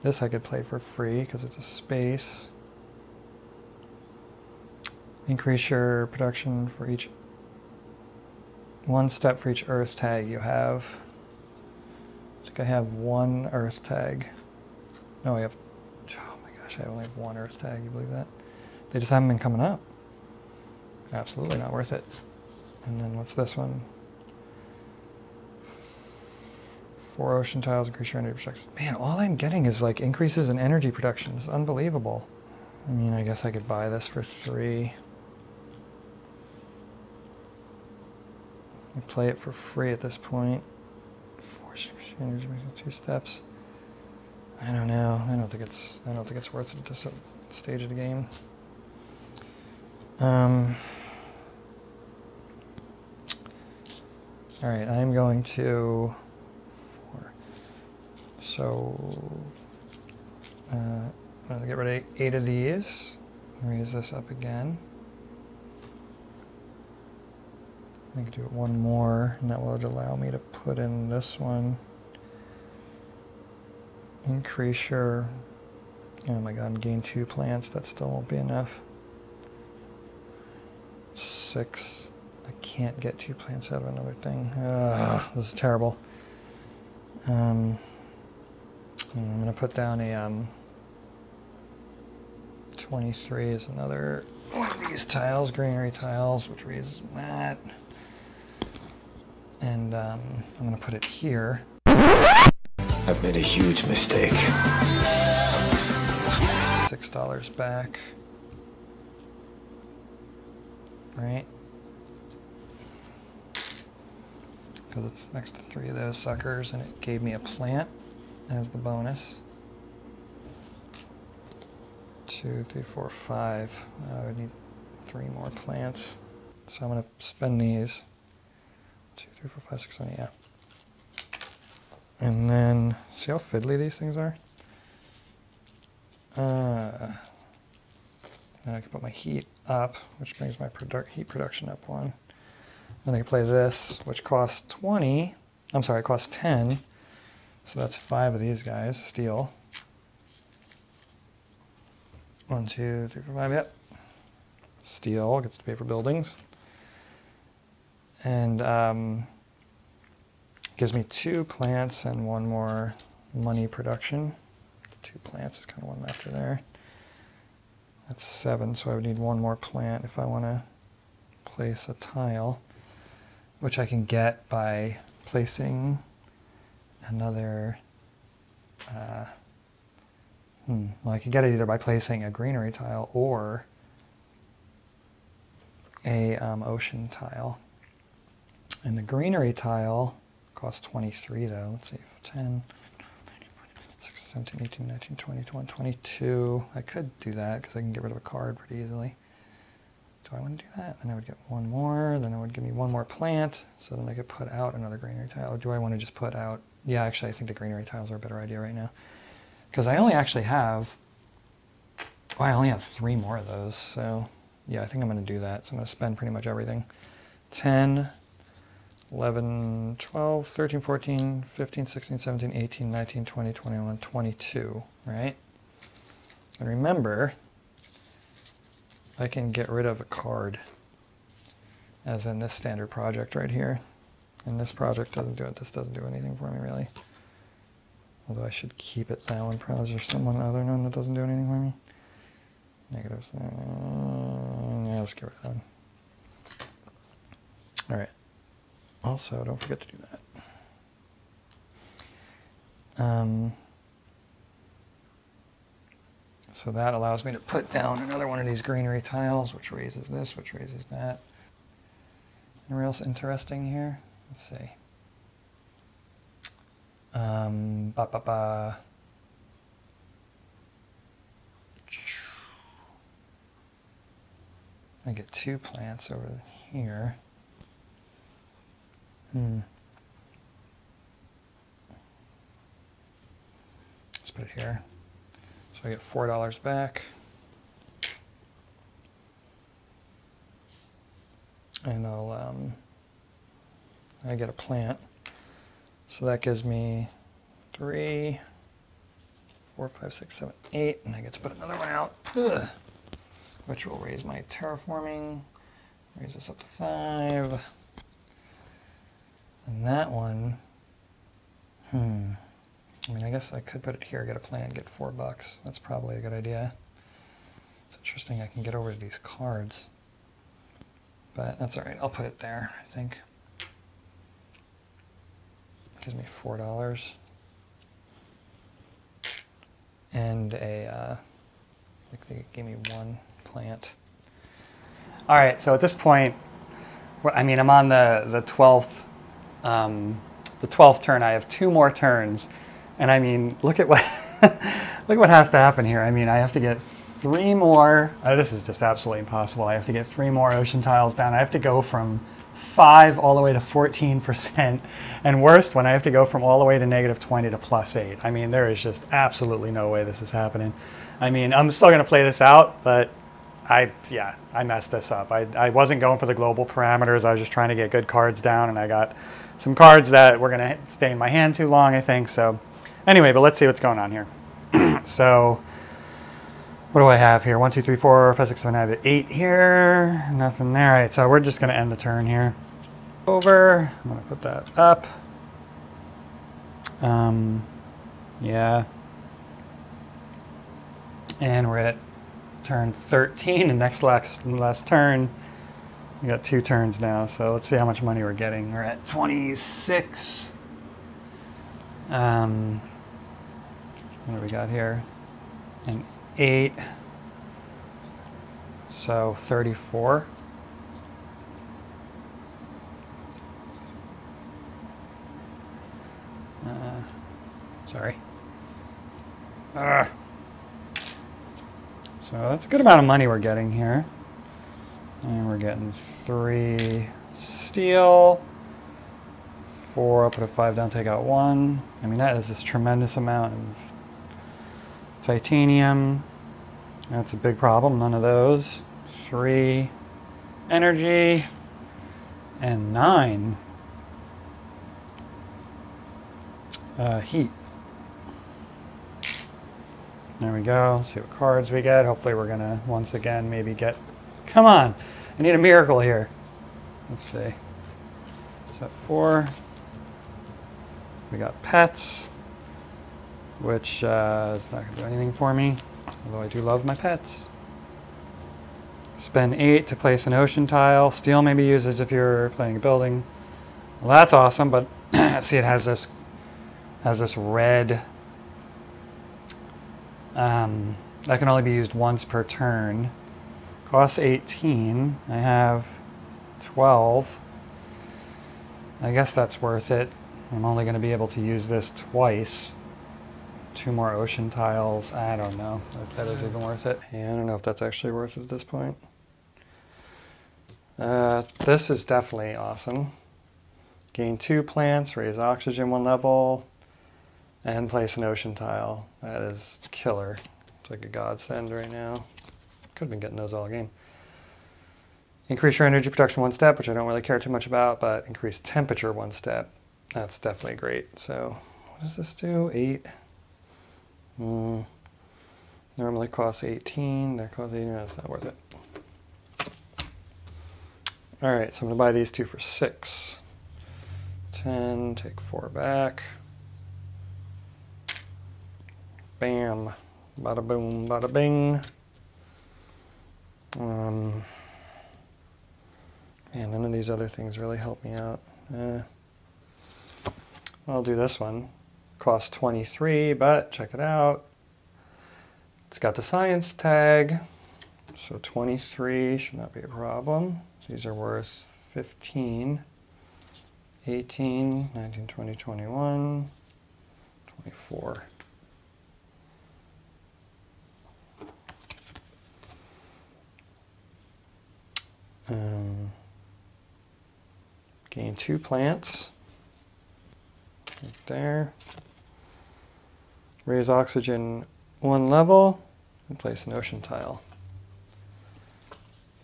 This I could play for free because it's a space. Increase your production for each, 1 step for each earth tag you have. I think I have 1 earth tag. No, I have, oh my gosh, I only have 1 earth tag, you believe that? They just haven't been coming up. Absolutely not worth it. And then what's this one? 4 ocean tiles, increase your energy production. Man, all I'm getting is like increases in energy production. It's unbelievable. I mean, I guess I could buy this for 3. I play it for free at this point. 4 energy production, 2 steps. I don't know. I don't think it's worth it at this stage of the game. All right, I'm going to. So I'm going to get rid of 8 of these. Raise this up again. I can do it 1 more, and that will allow me to put in this one. Increase your, oh my god, gain 2 plants. That still won't be enough. 6. I can't get 2 plants out of another thing. This is terrible. I'm going to put down a 23 is another one of these tiles, greenery tiles, which raises that. And I'm going to put it here.
I've made a huge mistake.
$6 back. Right? Because it's next to 3 of those suckers, and it gave me a plant as the bonus. 2, 3, 4, 5. I would need 3 more plants. So I'm going to spend these. 2, 3, 4, 5, 6, 7, yeah. And then, see how fiddly these things are? Then I can put my heat up, which brings my heat production up 1. Then I can play this, which costs 20. I'm sorry, it costs 10. So that's 5 of these guys, steel. 1, 2, 3, 4, 5, yep. Steel gets to pay for buildings. And gives me 2 plants and 1 more money production. 2 plants is kind of 1 after there. That's 7, so I would need 1 more plant if I want to place a tile, which I can get by placing another, well, I can get it either by placing a greenery tile or a ocean tile. And the greenery tile costs 23 though. Let's see, 10, 16, 17, 18, 19, 20, 21, 22. I could do that because I can get rid of a card pretty easily. Do I want to do that? Then I would get 1 more. Then it would give me 1 more plant. So then I could put out another greenery tile. Or do I want to just put out... Yeah, actually, I think the greenery tiles are a better idea right now. Because I only actually have... Well, I only have 3 more of those. So, yeah, I think I'm going to do that. So I'm going to spend pretty much everything. 10, 11, 12, 13, 14, 15, 16, 17, 18, 19, 20, 21, 22, right? And remember, I can get rid of a card, as in this standard project right here. And this project doesn't do it. This doesn't do anything for me, really. Although I should keep it that one. Probably there's someone other one that doesn't do anything for me. Negatives. Yeah, let's get rid of that one. All right. Also, don't forget to do that. So that allows me to put down another one of these greenery tiles, which raises this, which raises that. Anything else interesting here? Let's see. I get 2 plants over here. Let's put it here. So I get $4 back. And I get a plant. So that gives me 3, 4, 5, 6, 7, 8, and I get to put another one out, which will raise my terraforming, raise this up to 5. And that one, I mean, I guess I could put it here, get a plant, get $4. That's probably a good idea. It's interesting I can get over to these cards. But that's all right, I'll put it there, I think. Gives me $4. And a, I think they gave me 1 plant. All right, so at this point, I mean, I'm on the 12th turn. I have 2 more turns. And I mean, look at what, look what has to happen here. I mean, I have to get 3 more, this is just absolutely impossible. I have to get 3 more ocean tiles down. I have to go from 5 all the way to 14%. And worst, when I have to go from all the way to -20 to +8. I mean, there is just absolutely no way this is happening. I mean, I'm still going to play this out, but I messed this up. I wasn't going for the global parameters. I was just trying to get good cards down, and I got some cards that were going to stay in my hand too long, I think. So anyway, but let's see what's going on here. So what do I have here? 1, 2, 3, 4, 5, 6, 7, I have 8 here. Nothing there. All right, so we're just going to end the turn here. Over. I'm going to put that up. Yeah. And we're at turn 13, and next last turn. We got 2 turns now, so let's see how much money we're getting. We're at 26. What do we got here? An 8. So 34. Sorry. So that's a good amount of money we're getting here. And we're getting 3 steel. 4, I'll put a 5 down, take out 1. I mean, that is this tremendous amount of titanium. That's a big problem, none of those. 3 energy. And 9 heat. There we go. Let's see what cards we get. Hopefully we're gonna once again maybe get, come on, I need a miracle here. Let's see. Is that 4? We got pets, which is not gonna do anything for me, although I do love my pets. Spend 8 to place an ocean tile. Steel may be used as if you're playing a building. Well, that's awesome, but see, it has this red. That can only be used once per turn. Costs 18. I have 12. I guess that's worth it. I'm only going to be able to use this twice. 2 more ocean tiles. I don't know if that is even worth it. Yeah, I don't know if that's actually worth it at this point. This is definitely awesome. Gain 2 plants, raise oxygen 1 level, and place an ocean tile. That is killer. It's like a godsend right now. Could have been getting those all game. Increase your energy production 1 step, which I don't really care too much about, but increase temperature 1 step. That's definitely great. So what does this do? 8. Normally costs 18. That costs 18. That's not worth it. All right, so I'm going to buy these 2 for 6. 10, take 4 back. Bam. Bada boom, bada bing. Man, none of these other things really help me out. I'll do this one. Costs 23, but check it out. It's got the science tag, so 23 should not be a problem. These are worth 15, 18, 19, 20, 21, 24. Gain 2 plants. Right there. Raise oxygen 1 level and place an ocean tile.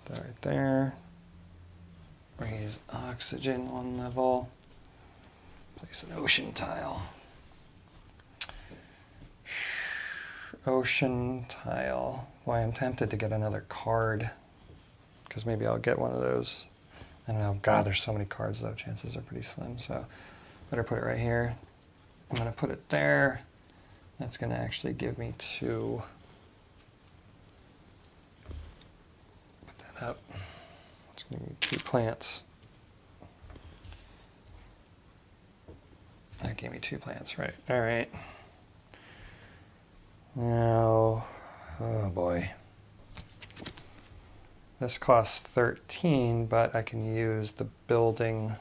That right there. Raise oxygen 1 level. Place an ocean tile. Ocean tile. Boy, I'm tempted to get another card because maybe I'll get one of those. I don't know. God, there's so many cards though. Chances are pretty slim. So better put it right here. I'm going to put it there. That's going to actually give me 2. Put that up. It's going to give me 2 plants. That gave me 2 plants, right. All right. Now, oh boy. This costs 13, but I can use the building.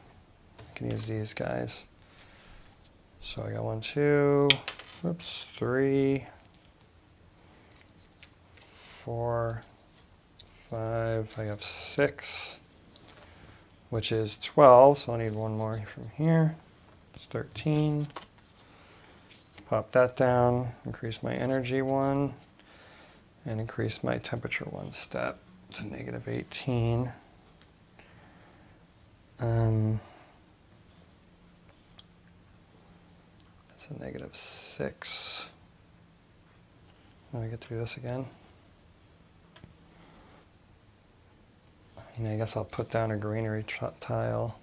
I can use these guys. So I got 1, 2, oops, 3, 4, 5, I have 6, which is 12, so I need 1 more from here. It's 13. Pop that down, increase my energy 1, and increase my temperature 1 step to negative 18. That's a negative 6. Now I get to do this again. I guess I'll put down a greenery tile.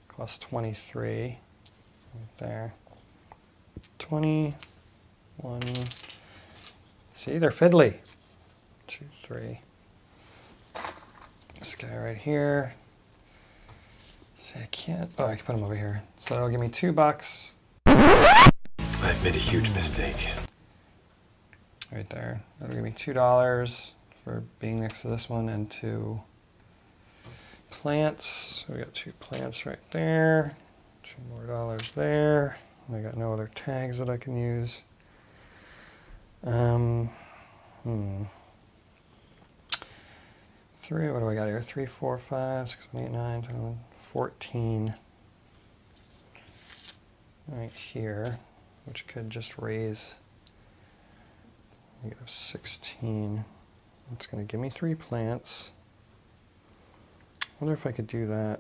Costs 23. Right there. 20. 1. See, they're fiddly. 2, 3. This guy right here. See, I can't. Oh, I can put him over here. So that'll give me $2.
I've made a huge mistake.
Right there. That'll give me $2 for being next to this one and 2 plants. So we got 2 plants right there. $2 more there. I got no other tags that I can use. 3, what do I got here? 3, 4, 5, 6, 7, 8, 9, 10, 11, 14. Right here, which could just raise -16. It's going to give me 3 plants. I wonder if I could do that.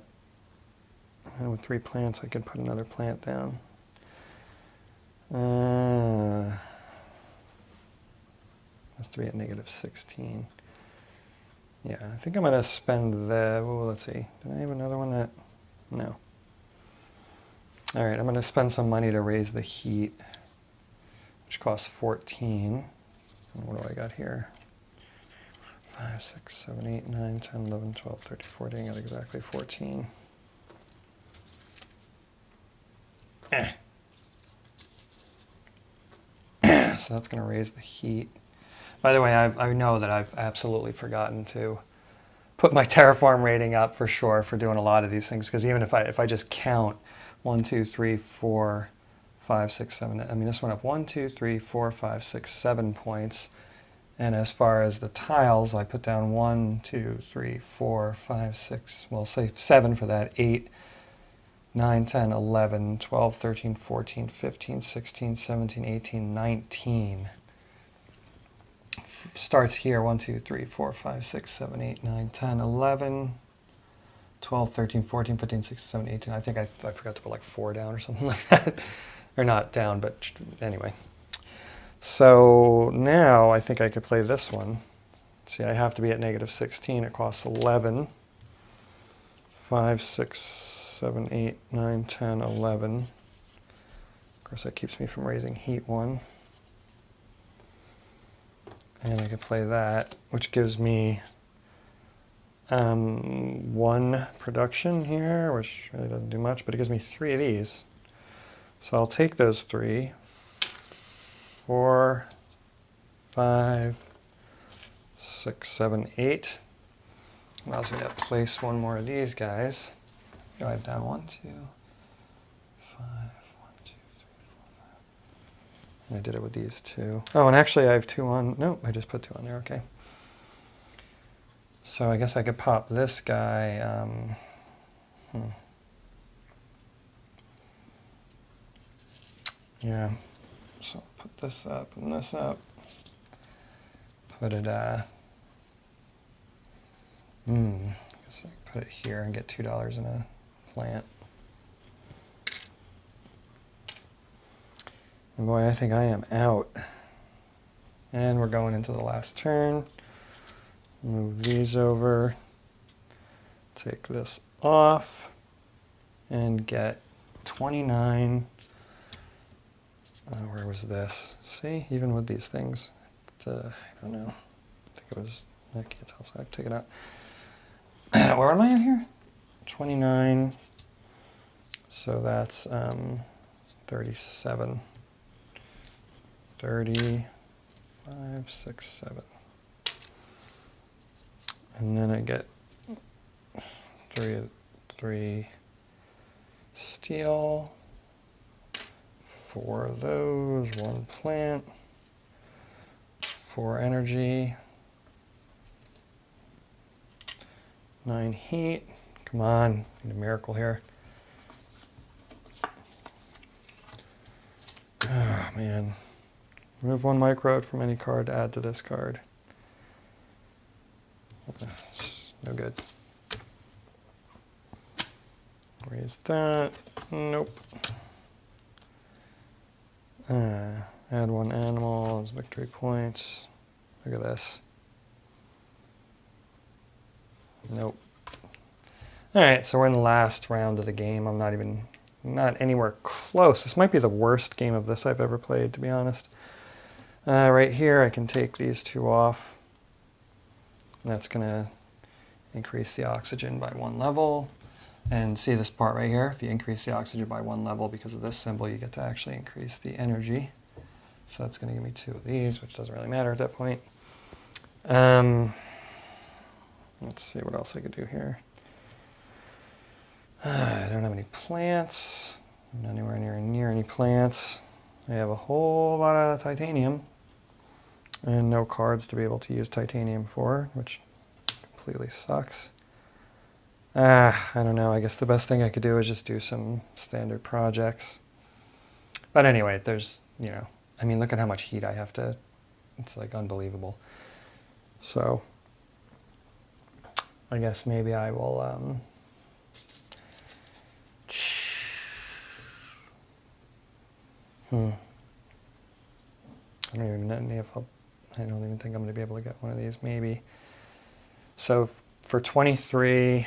And with 3 plants, I could put another plant down. Has to be at -16. Yeah, I think I'm going to spend the, oh, let's see. Did I have another one that, no. All right, I'm going to spend some money to raise the heat, which costs 14. And what do I got here? 5, 6, 7, 8, 9, 10, 11, 12, 13, 14. I got exactly 14. So that's going to raise the heat. By the way, I know that I've absolutely forgotten to put my terraform rating up for sure for doing a lot of these things, because even if I just count 1, 2, 3, 4, 5, 6, 7, I mean, this went up 1, 2, 3, 4, 5, 6, 7 points. And as far as the tiles, I put down 1, 2, 3, 4, 5, 6, well, say 7 for that, 8, 9, 10, 11, 12, 13, 14, 15, 16, 17, 18, 19. Starts here, 1, 2, 3, 4, 5, 6, 7, 8, 9, 10, 11, 12, 13, 14, 15, 16, 17, 18. I think I forgot to put like 4 down or something like that. Or not down, but anyway. So now I think I could play this one. See, I have to be at -16. It costs 11. 5, 6, 7, 8, 9, 10, 11. Of course, that keeps me from raising heat 1. And I could play that, which gives me 1 production here, which really doesn't do much, but it gives me 3 of these. So I'll take those 3. 4, 5, 6, 7, 8. Allows me to place 1 more of these guys. Go ahead down 1, 2, 5, 1, 2, 3, 4, 5. And I did it with these 2. Oh, and actually I have 2 on. Nope, I just put 2 on there. Okay. So I guess I could pop this guy. Yeah. So I'll put this up and this up. Put it, I guess I put it here and get $2 in a plant. And boy, I think I am out. And we're going into the last turn. Move these over. Take this off. And get 29. Where was this? See, even with these things, I don't know. I think it was, I can't tell, so I have to take it out. Where am I at here? 29. So that's 37. 30, 5, 6, 7. And then I get 3 steel. 4 of those, 1 plant, 4 energy, 9 heat. Come on, need a miracle here. Oh man. Remove 1 microbe from any card to add to this card. No good. Raise that. Nope. Add 1 animal as victory points. Look at this. Nope. Alright, so we're in the last round of the game. I'm not anywhere close. This might be the worst game of this I've ever played, to be honest. Right here, I can take these 2 off. And that's going to increase the oxygen by 1 level. And see this part right here? If you increase the oxygen by 1 level because of this symbol, you get to actually increase the energy. So that's going to give me 2 of these, which doesn't really matter at that point. Let's see what else I could do here. I don't have any plants. I'm not anywhere near any plants. I have a whole lot of titanium. And no cards to be able to use titanium for, which completely sucks. I don't know. I guess the best thing I could do is just do some standard projects. But anyway, there's, you know, I mean, look at how much heat I have to, it's like unbelievable. So I guess maybe I will, I don't even think I'm going to be able to get one of these, maybe. So for 23,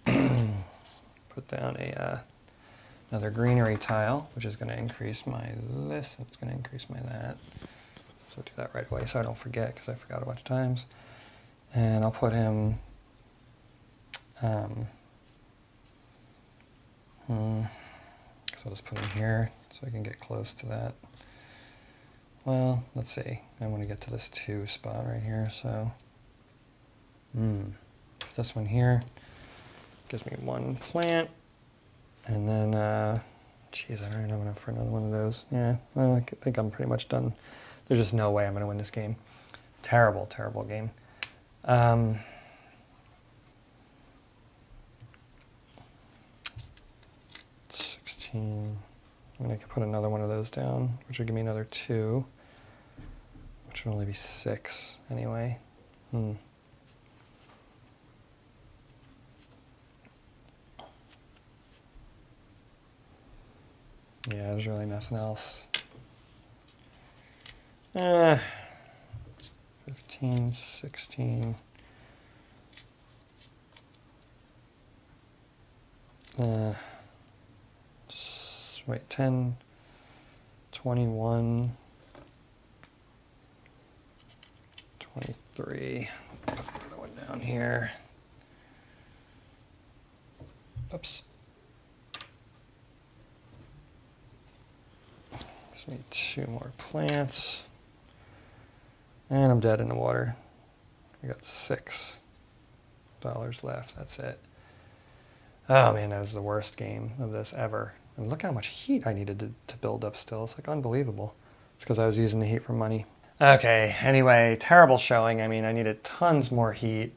put down another greenery tile, which is going to increase my this, it's going to increase my that. So do that right away so I don't forget, because I forgot a bunch of times. And I'll put him, because I'll just put him here so I can get close to that. Well, let's see. I want to get to this 2 spot right here, so this one here gives me 1 plant, and then geez, I don't even have enough for another one of those. Yeah, well, I think I'm pretty much done. There's just no way I'm going to win this game. Terrible, terrible game. 16. I mean, I could put another one of those down, which would give me another 2, which would only be 6 anyway. Yeah, there's really nothing else. 15, 16. Wait, 10, 21, 23. Put that one down here. Oops. Just need 2 more plants. And I'm dead in the water. I got $6 left. That's it. Oh man, that was the worst game of this ever. And look how much heat I needed to build up still. It's like unbelievable. It's because I was using the heat for money. Okay, anyway, terrible showing. I mean, I needed tons more heat,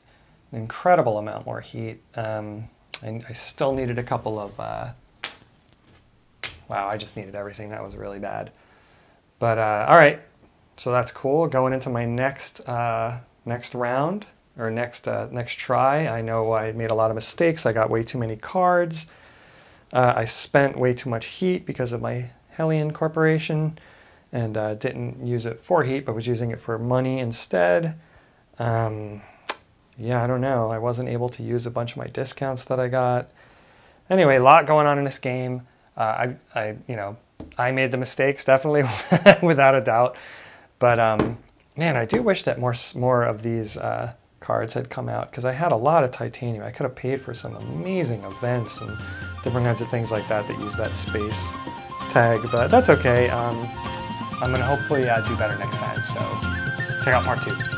an incredible amount more heat. And I still needed a couple of, wow, I just needed everything. That was really bad. But all right, so that's cool. Going into my next round, or next try. I know I made a lot of mistakes. I got way too many cards. I spent way too much heat because of my Hellion Corporation, and didn't use it for heat, but was using it for money instead. Yeah, I don't know. I wasn't able to use a bunch of my discounts that I got. Anyway, a lot going on in this game. I I made the mistakes, definitely, without a doubt. But man, I do wish that more of these cards had come out, because I had a lot of titanium. I could have paid for some amazing events and different kinds of things like that that use that space tag, but that's okay. I'm going to hopefully do better next time, so check out part 2.